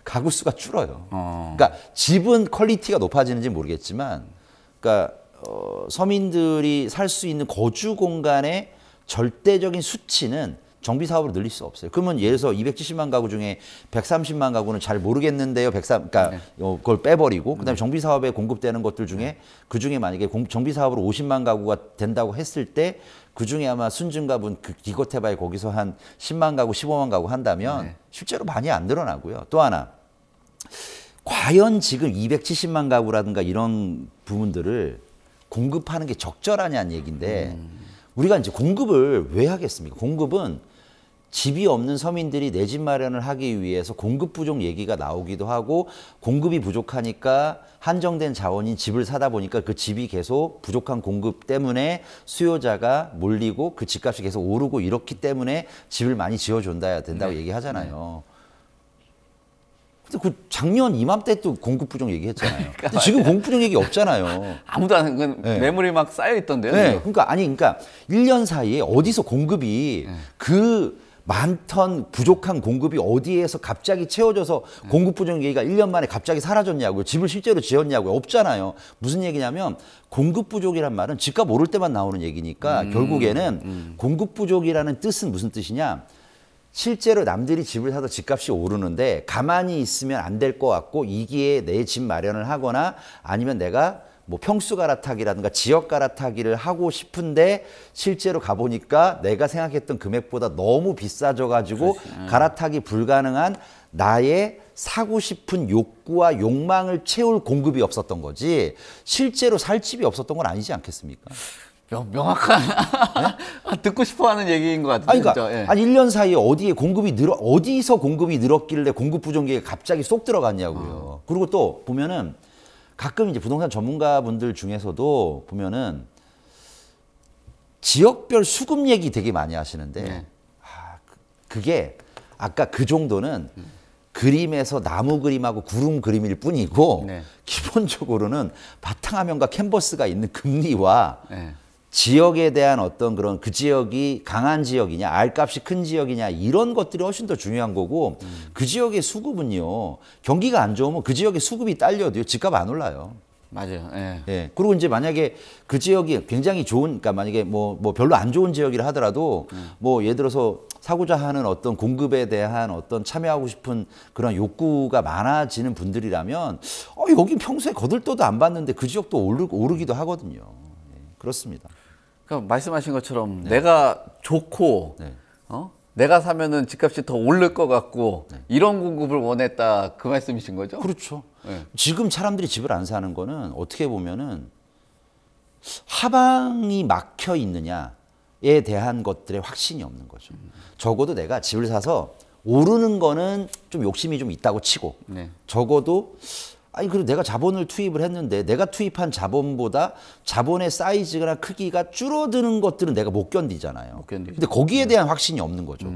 가구 수가 줄어요. 그러니까 집은 퀄리티가 높아지는지 모르겠지만 그러니까 서민들이 살 수 있는 거주 공간의 절대적인 수치는 정비 사업으로 늘릴 수 없어요. 그러면 예를 들어서 270만 가구 중에 130만 가구는 잘 모르겠는데요. 그러니까 그걸 빼버리고 그다음에 정비 사업에 공급되는 것들 중에 그 중에 만약에 정비 사업으로 50만 가구가 된다고 했을 때 그 중에 아마 순증가분 기껏 해봐야 거기서 한 10만 가구, 15만 가구 한다면 실제로 많이 안 늘어나고요. 또 하나 과연 지금 270만 가구라든가 이런 부분들을 공급하는 게 적절하냐는 얘기인데 우리가 이제 공급을 왜 하겠습니까? 공급은 집이 없는 서민들이 내 집 마련을 하기 위해서 공급 부족 얘기가 나오기도 하고 공급이 부족하니까 한정된 자원인 집을 사다 보니까 그 집이 계속 부족한 공급 때문에 수요자가 몰리고 그 집값이 계속 오르고 이렇기 때문에 집을 많이 지어준다야 된다고 얘기하잖아요. 근데 그 작년 이맘때 또 공급 부족 얘기했잖아요. 근데 지금 공급 부족 얘기 없잖아요. 아무도 안 하는 건 매물이 막 쌓여 있던데요. 네. 그러니까 1년 사이에 어디서 공급이 그 많던 부족한 공급이 어디에서 갑자기 채워져서 공급 부족 얘기가 1년 만에 갑자기 사라졌냐고요. 집을 실제로 지었냐고요. 없잖아요. 무슨 얘기냐면 공급 부족이란 말은 집값 오를 때만 나오는 얘기니까 결국에는 공급 부족이라는 뜻은 무슨 뜻이냐. 실제로 남들이 집을 사도 집값이 오르는데 가만히 있으면 안 될 것 같고 이기에 내 집 마련을 하거나 아니면 내가 뭐 평수 갈아타기라든가 지역 갈아타기를 하고 싶은데 실제로 가보니까 내가 생각했던 금액보다 너무 비싸져 가지고 갈아타기 불가능한 나의 사고 싶은 욕구와 욕망을 채울 공급이 없었던 거지 실제로 살 집이 없었던 건 아니지 않겠습니까? 명확한 네? 듣고 싶어하는 얘기인 것 같아요. 아니, 그러니까 예. 1년 사이에 어디서 공급이 늘었길래 공급 부족에 갑자기 쏙 들어갔냐고요. 그리고 또 보면은 가끔 이제 부동산 전문가분들 중에서도 보면은 지역별 수급 얘기 되게 많이 하시는데 그게 아까 그 정도는 그림에서 나무 그림하고 구름 그림일 뿐이고 기본적으로는 바탕화면과 캔버스가 있는 금리와 지역에 대한 어떤 그런 그 지역이 강한 지역이냐 R값이 큰 지역이냐 이런 것들이 훨씬 더 중요한 거고 그 지역의 수급은요 경기가 안 좋으면 그 지역의 수급이 딸려도요 집값 안 올라요. 맞아요. 예. 그리고 이제 만약에 그 지역이 굉장히 좋은 그러니까 만약에 뭐 별로 안 좋은 지역이라 하더라도 뭐 예를 들어서 사고자 하는 어떤 공급에 대한 어떤 참여하고 싶은 그런 욕구가 많아지는 분들이라면 여긴 평소에 거들떠도 안 봤는데 그 지역도 오르기도 하거든요. 그렇습니다. 그러니까 말씀하신 것처럼 내가 좋고 내가 사면은 집값이 더 오를 것 같고 이런 공급을 원했다 그 말씀이신 거죠? 그렇죠. 지금 사람들이 집을 안 사는 거는 어떻게 보면은 하방이 막혀 있느냐에 대한 것들에 확신이 없는 거죠. 적어도 내가 집을 사서 오르는 거는 좀 욕심이 좀 있다고 치고 적어도 그리고 내가 자본을 투입을 했는데 내가 투입한 자본보다 자본의 사이즈나 크기가 줄어드는 것들은 내가 못 견디잖아요. 근데 거기에 대한 확신이 없는 거죠.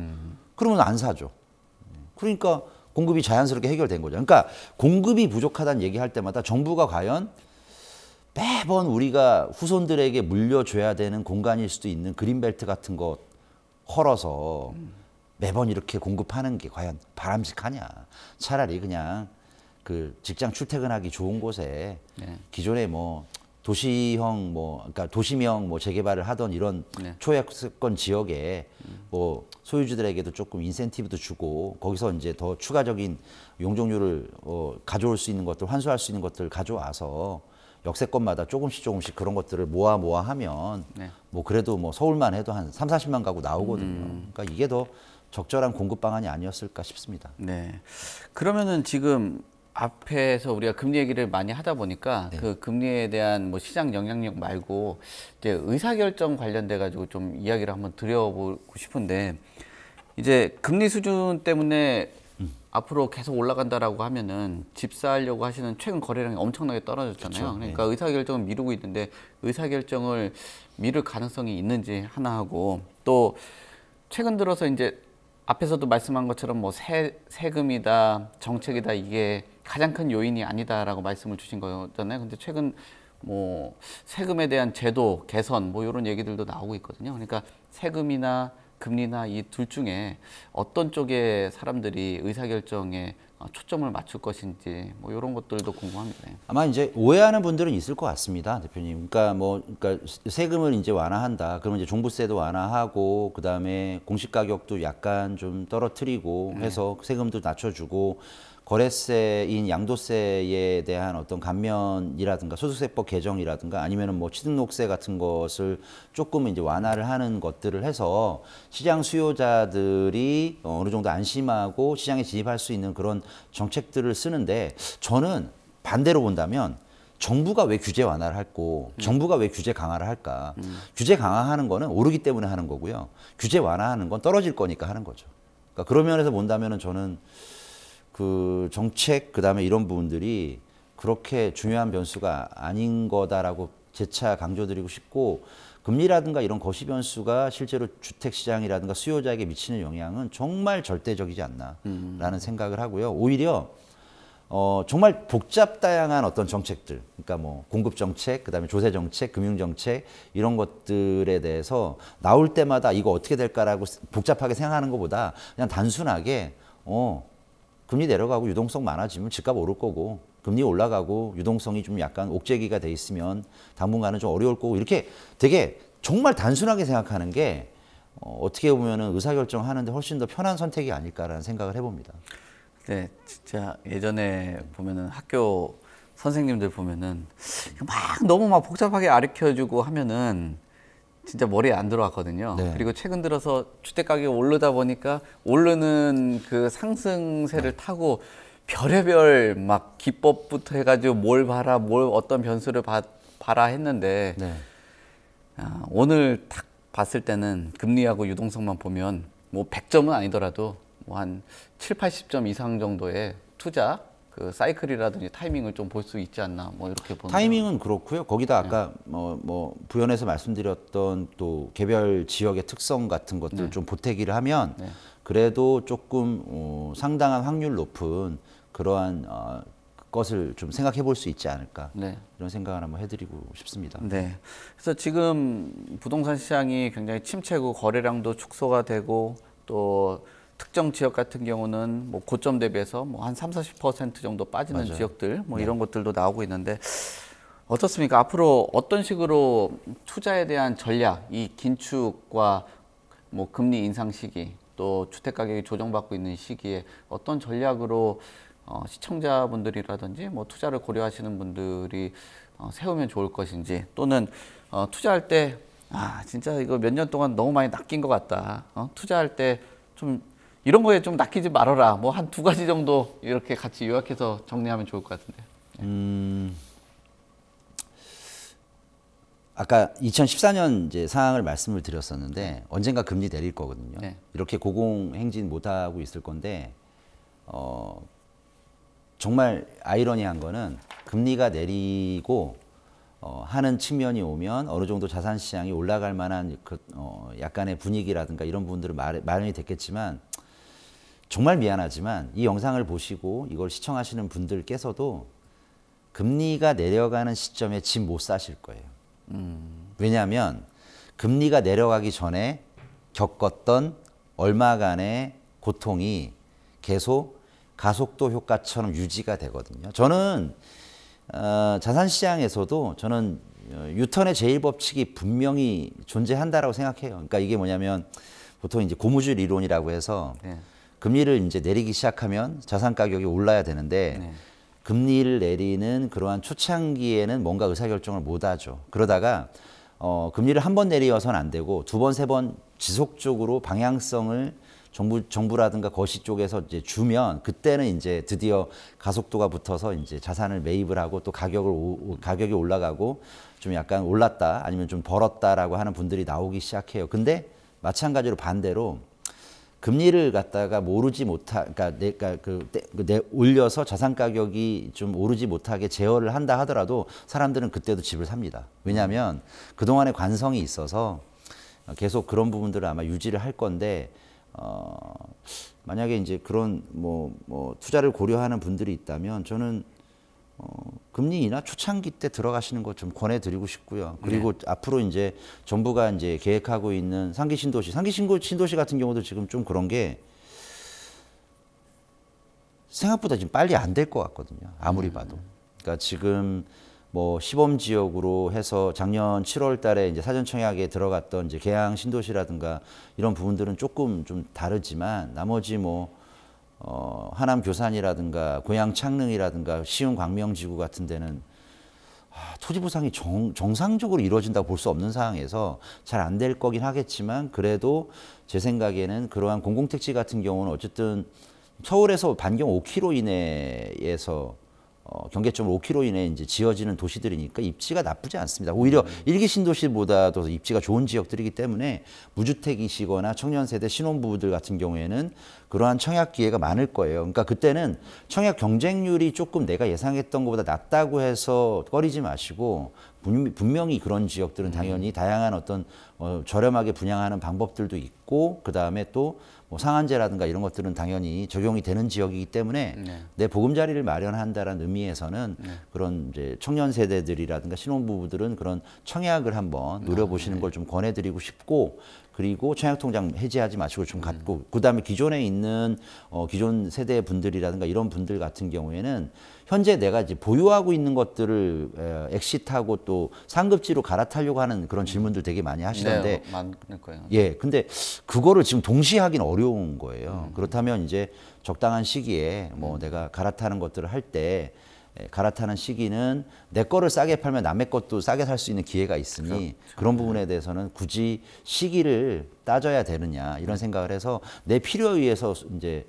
그러면 안 사죠. 그러니까 공급이 자연스럽게 해결된 거죠. 그러니까 공급이 부족하다는 얘기할 때마다 정부가 과연 매번 우리가 후손들에게 물려줘야 되는 공간일 수도 있는 그린벨트 같은 거 헐어서 매번 이렇게 공급하는 게 과연 바람직하냐. 차라리 그냥 그 직장 출퇴근하기 좋은 곳에 기존에 뭐 도시형 그러니까 도시명 재개발을 하던 이런 초약권 지역에 뭐 소유주들에게도 조금 인센티브도 주고 거기서 이제 더 추가적인 용적률을 가져올 수 있는 것들 환수할 수 있는 것들 가져와서 역세권마다 조금씩 그런 것들을 모아 하면 뭐 그래도 뭐 서울만 해도 한 30-40만 가구 나오거든요. 그러니까 이게 더 적절한 공급 방안이 아니었을까 싶습니다. 네. 그러면은 지금 앞에서 우리가 금리 얘기를 많이 하다 보니까 그 금리에 대한 뭐 시장 영향력 말고 이제 의사결정 관련돼 가지고 좀 이야기를 한번 드려보고 싶은데 이제 금리 수준 때문에 앞으로 계속 올라간다라고 하면은 집 사려고 하시는 최근 거래량이 엄청나게 떨어졌잖아요. 그렇죠. 그러니까 의사결정을 미루고 있는데 의사결정을 미룰 가능성이 있는지 하나 하고 또 최근 들어서 이제 앞에서도 말씀한 것처럼 뭐 세금이다, 정책이다 이게 가장 큰 요인이 아니다라고 말씀을 주신 거잖아요. 근데 최근 뭐 세금에 대한 제도 개선 뭐 이런 얘기들도 나오고 있거든요. 그러니까 세금이나 금리나 이 둘 중에 어떤 쪽에 사람들이 의사결정에 초점을 맞출 것인지 뭐 이런 것들도 궁금합니다. 아마 이제 오해하는 분들은 있을 것 같습니다, 대표님. 그러니까 세금을 이제 완화한다. 그러면 이제 종부세도 완화하고 그다음에 공시 가격도 약간 좀 떨어뜨리고 해서 세금도 낮춰주고 거래세인 양도세에 대한 어떤 감면이라든가 소득세법 개정이라든가 아니면은 뭐 취등록세 같은 것을 조금 이제 완화를 하는 것들을 해서 시장 수요자들이 어느 정도 안심하고 시장에 진입할 수 있는 그런 정책들을 쓰는데 저는 반대로 본다면 정부가 왜 규제 완화를 할고 정부가 왜 규제 강화를 할까? 규제 강화하는 거는 오르기 때문에 하는 거고요. 규제 완화하는 건 떨어질 거니까 하는 거죠. 그러니까 그런 면에서 본다면은 저는 그 정책 그다음에 이런 부분들이 그렇게 중요한 변수가 아닌 거다라고 재차 강조드리고 싶고, 금리라든가 이런 거시 변수가 실제로 주택 시장이라든가 수요자에게 미치는 영향은 정말 절대적이지 않나라는 생각을 하고요. 오히려 정말 복잡다양한 어떤 정책들, 그러니까 뭐 공급 정책, 그다음에 조세 정책, 금융 정책 이런 것들에 대해서 나올 때마다 이거 어떻게 될까라고 복잡하게 생각하는 것보다 그냥 단순하게 금리 내려가고 유동성 많아지면 집값 오를 거고, 금리 올라가고 유동성이 좀 약간 옥죄기가 돼 있으면 당분간은 좀 어려울 거고, 이렇게 되게 정말 단순하게 생각하는 게 어떻게 보면은 의사결정하는데 훨씬 더 편한 선택이 아닐까라는 생각을 해봅니다. 네, 진짜 예전에 보면은 학교 선생님들 보면은 막 너무 막 복잡하게 가르쳐주고 하면은 진짜 머리에 안 들어왔거든요. 네. 그리고 최근 들어서 주택 가격이 오르다 보니까 오르는 그 상승세를 타고 별의별 막 기법부터 해가지고 뭘 봐라, 뭘 어떤 변수를 봐라 했는데 네. 오늘 딱 봤을 때는 금리하고 유동성만 보면 뭐 100점은 아니더라도 뭐 한 7, 80점 이상 정도의 투자 그 사이클이라든지 타이밍을 좀 볼 수 있지 않나, 뭐 이렇게 보는. 타이밍은 그렇고요. 거기다 아까 뭐 부연해서 말씀드렸던 또 개별 지역의 특성 같은 것들 좀 보태기를 하면 그래도 조금 상당한 확률 높은 그러한 것을 좀 생각해 볼 수 있지 않을까, 이런 생각을 한번 해드리고 싶습니다. 네. 그래서 지금 부동산 시장이 굉장히 침체고 거래량도 축소가 되고 또 특정 지역 같은 경우는 뭐 고점 대비해서 뭐 한 30-40% 정도 빠지는 맞아요. 지역들 뭐 이런 것들도 나오고 있는데, 어떻습니까? 앞으로 어떤 식으로 투자에 대한 전략, 이 긴축과 뭐 금리 인상 시기, 또 주택 가격이 조정받고 있는 시기에 어떤 전략으로 시청자분들이라든지 뭐 투자를 고려하시는 분들이 세우면 좋을 것인지, 또는 투자할 때 진짜 이거 몇 년 동안 너무 많이 낚인 것 같다, 투자할 때 좀 이런 거에 좀 낚이지 말아라, 뭐 한 2가지 정도 이렇게 같이 요약해서 정리하면 좋을 것 같은데요. 아까 2014년 이제 상황을 말씀을 드렸었는데 언젠가 금리 내릴 거거든요. 이렇게 고공행진 못 하고 있을 건데 정말 아이러니한 거는 금리가 내리고 하는 측면이 오면 어느 정도 자산 시장이 올라갈 만한 약간의 분위기라든가 이런 부분들은 마련이 됐겠지만, 정말 미안하지만 이 영상을 보시고 이걸 시청하시는 분들께서도 금리가 내려가는 시점에 집 못 사실 거예요. 왜냐하면 금리가 내려가기 전에 겪었던 얼마간의 고통이 계속 가속도 효과처럼 유지가 되거든요. 저는 자산시장에서도 저는 유턴의 제1법칙이 분명히 존재한다라고 생각해요. 그러니까 이게 뭐냐면 보통 이제 고무줄 이론이라고 해서 금리를 이제 내리기 시작하면 자산 가격이 올라야 되는데 금리를 내리는 그러한 초창기에는 뭔가 의사결정을 못 하죠. 그러다가 금리를 한 번 내리어서는 안 되고 2번, 3번 지속적으로 방향성을 정부라든가 거시 쪽에서 이제 주면, 그때는 이제 드디어 가속도가 붙어서 이제 자산을 매입을 하고 또 가격이 올라가고 좀 약간 올랐다 아니면 좀 벌었다라고 하는 분들이 나오기 시작해요. 근데 마찬가지로 반대로 금리를 갖다가 올려서 자산 가격이 좀 오르지 못하게 제어를 한다 하더라도 사람들은 그때도 집을 삽니다. 왜냐하면 그동안의 관성이 있어서 계속 그런 부분들을 아마 유지를 할 건데, 만약에 이제 그런 뭐 투자를 고려하는 분들이 있다면 저는 금리 인하 초창기 때 들어가시는 거 좀 권해드리고 싶고요. 그리고 앞으로 이제 정부가 이제 계획하고 있는 상기 신도시 같은 경우도 지금 좀 그런 게 생각보다 지금 빨리 안 될 것 같거든요. 아무리 봐도. 그러니까 지금 뭐 시범 지역으로 해서 작년 7월 달에 이제 사전청약에 들어갔던 이제 계양 신도시라든가 이런 부분들은 조금 좀 다르지만, 나머지 뭐 하남 교산이라든가 고양 창릉이라든가 시흥 광명지구 같은 데는 토지 보상이 정상적으로 이루어진다고 볼 수 없는 상황에서 잘 안 될 거긴 하겠지만, 그래도 제 생각에는 그러한 공공택지 같은 경우는 어쨌든 서울에서 반경 5km 이내에서 경계점을 5km 이내에 이제 지어지는 도시들이니까 입지가 나쁘지 않습니다. 오히려 일기 신도시보다도 입지가 좋은 지역들이기 때문에 무주택이시거나 청년 세대 신혼부부들 같은 경우에는 그러한 청약 기회가 많을 거예요. 그러니까 그때는 청약 경쟁률이 조금 내가 예상했던 것보다 낮다고 해서 꺼리지 마시고 분명히 그런 지역들은 당연히 다양한 어떤 저렴하게 분양하는 방법들도 있고 그 다음에 또 뭐 상한제라든가 이런 것들은 당연히 적용이 되는 지역이기 때문에 내 보금자리를 마련한다는 의미에서는 그런 이제 청년 세대들이라든가 신혼부부들은 그런 청약을 한번 노려보시는 걸 좀 권해드리고 싶고 그리고 청약통장 해지하지 마시고 좀 갖고 그다음에 기존에 있는 기존 세대 분들이라든가 이런 분들 같은 경우에는 현재 내가 이제 보유하고 있는 것들을 엑시트하고 또 상급지로 갈아타려고 하는 그런 질문들 되게 많이 하시던데 네, 많을 거예요. 예, 근데 그거를 지금 동시에 하긴 어려운 거예요. 그렇다면 이제 적당한 시기에 뭐 내가 갈아타는 것들을 할 때 갈아타는 시기는 내 거를 싸게 팔면 남의 것도 싸게 살 수 있는 기회가 있으니 그렇죠. 그런 부분에 대해서는 굳이 시기를 따져야 되느냐 이런 생각을 해서 내 필요에 의해서 이제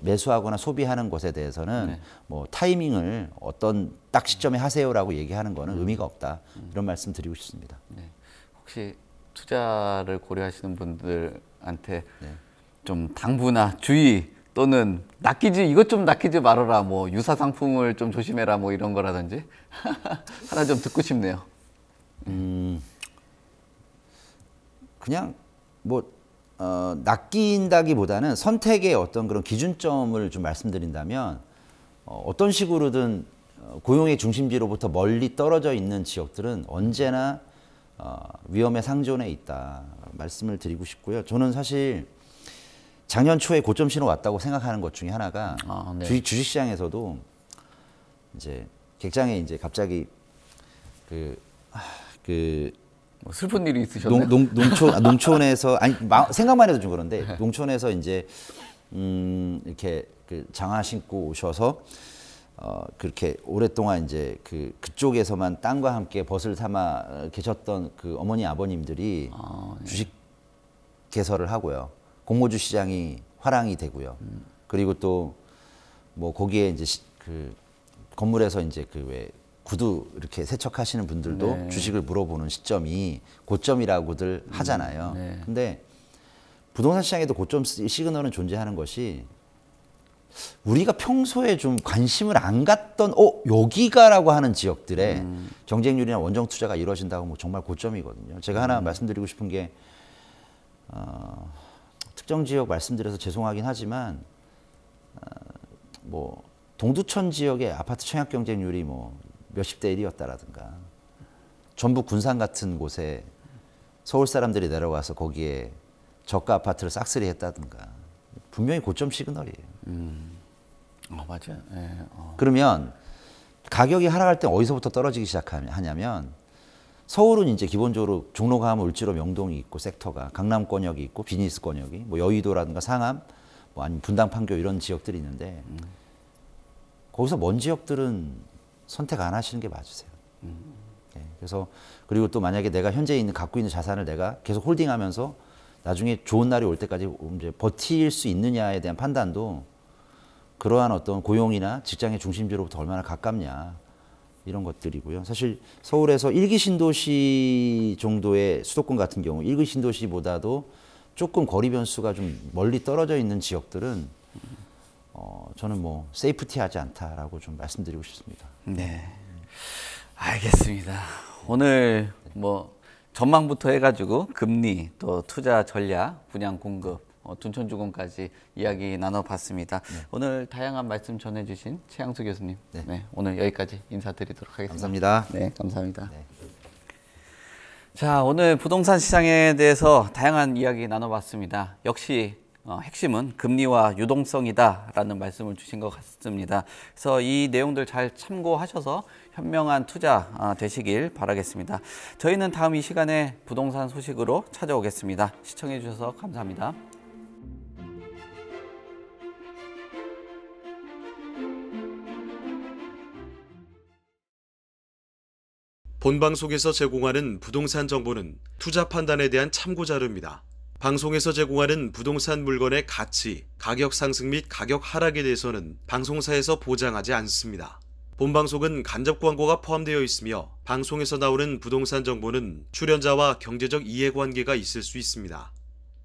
매수하거나 소비하는 것에 대해서는 뭐 타이밍을 어떤 딱 시점에 하세요라고 얘기하는 거는 의미가 없다 이런 말씀 드리고 싶습니다. 네. 혹시 투자를 고려하시는 분들한테 좀 당부나 주의 또는 낚이지 이것 좀 낚이지 말아라 뭐 유사 상품을 좀 조심해라 뭐 이런 거라든지 하나 좀 듣고 싶네요. 그냥 뭐 낚인다기보다는 선택의 어떤 그런 기준점을 좀 말씀드린다면 어떤 식으로든 고용의 중심지로부터 멀리 떨어져 있는 지역들은 언제나 위험의 상존에 있다 말씀을 드리고 싶고요. 저는 사실 작년 초에 고점 신호 왔다고 생각하는 것 중에 하나가 주식시장에서도 이제 객장에 이제 갑자기 뭐 슬픈 일이 있으셨나요? 농촌에서 아니 생각만 해도 좀 그런데 농촌에서 이제 이렇게 그 장화 신고 오셔서 그렇게 오랫동안 이제 그쪽에서만 땅과 함께 벗을 삼아 계셨던 그 어머니 아버님들이 주식 개설을 하고요. 공모주 시장이 화랑이 되고요. 그리고 또 뭐 거기에 이제 그 건물에서 이제 그 왜 구두 이렇게 세척하시는 분들도 주식을 물어보는 시점이 고점이라고들 하잖아요. 근데 부동산 시장에도 고점 시그널은 존재하는 것이 우리가 평소에 좀 관심을 안 갖던 여기가라고 하는 지역들에 경쟁률이나 원정 투자가 이루어진다고 뭐 정말 고점이거든요. 제가 하나 말씀드리고 싶은 게 특정 지역 말씀드려서 죄송하긴 하지만 뭐 동두천 지역의 아파트 청약 경쟁률이 뭐 몇십 대 1이었다라든가 전북 군산 같은 곳에 서울 사람들이 내려와서 거기에 저가 아파트를 싹쓸이 했다든가 분명히 고점 시그널이에요. 맞아요. 그러면 가격이 하락할 때 어디서부터 떨어지기 시작하냐면 서울은 이제 기본적으로 종로, 강암, 울지로, 명동이 있고 섹터가 강남권역이 있고 비즈니스권역이 뭐 여의도라든가 상암 뭐 아니면 분당, 판교 이런 지역들이 있는데 거기서 먼 지역들은 선택 안 하시는 게 맞으세요. 그래서 그리고 또 만약에 내가 현재 갖고 있는 자산을 내가 계속 홀딩하면서 나중에 좋은 날이 올 때까지 이제 버틸 수 있느냐에 대한 판단도 그러한 어떤 고용이나 직장의 중심지로부터 얼마나 가깝냐 이런 것들이고요. 사실 서울에서 1기 신도시 정도의 수도권 같은 경우 1기 신도시보다도 조금 거리 변수가 좀 멀리 떨어져 있는 지역들은 저는 뭐 세이프티하지 않다라고 좀 말씀드리고 싶습니다. 네, 알겠습니다. 오늘 뭐 전망부터 해가지고 금리 또 투자 전략, 분양 공급, 둔촌주공까지 이야기 나눠봤습니다. 오늘 다양한 말씀 전해주신 최양수 교수님, 오늘 여기까지 인사드리도록 하겠습니다. 감사합니다. 네, 감사합니다. 자, 오늘 부동산 시장에 대해서 다양한 이야기 나눠봤습니다. 역시 핵심은 금리와 유동성이다라는 말씀을 주신 것 같습니다. 그래서 이 내용들 잘 참고하셔서 현명한 투자 되시길 바라겠습니다. 저희는 다음 이 시간에 부동산 소식으로 찾아오겠습니다. 시청해 주셔서 감사합니다. 본 방송에서 제공하는 부동산 정보는 투자 판단에 대한 참고 자료입니다. 방송에서 제공하는 부동산 물건의 가치, 가격 상승 및 가격 하락에 대해서는 방송사에서 보장하지 않습니다. 본방송은 간접 광고가 포함되어 있으며 방송에서 나오는 부동산 정보는 출연자와 경제적 이해관계가 있을 수 있습니다.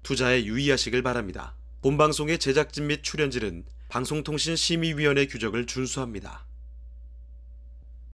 투자에 유의하시길 바랍니다. 본방송의 제작진 및 출연진은 방송통신심의위원회 규정을 준수합니다.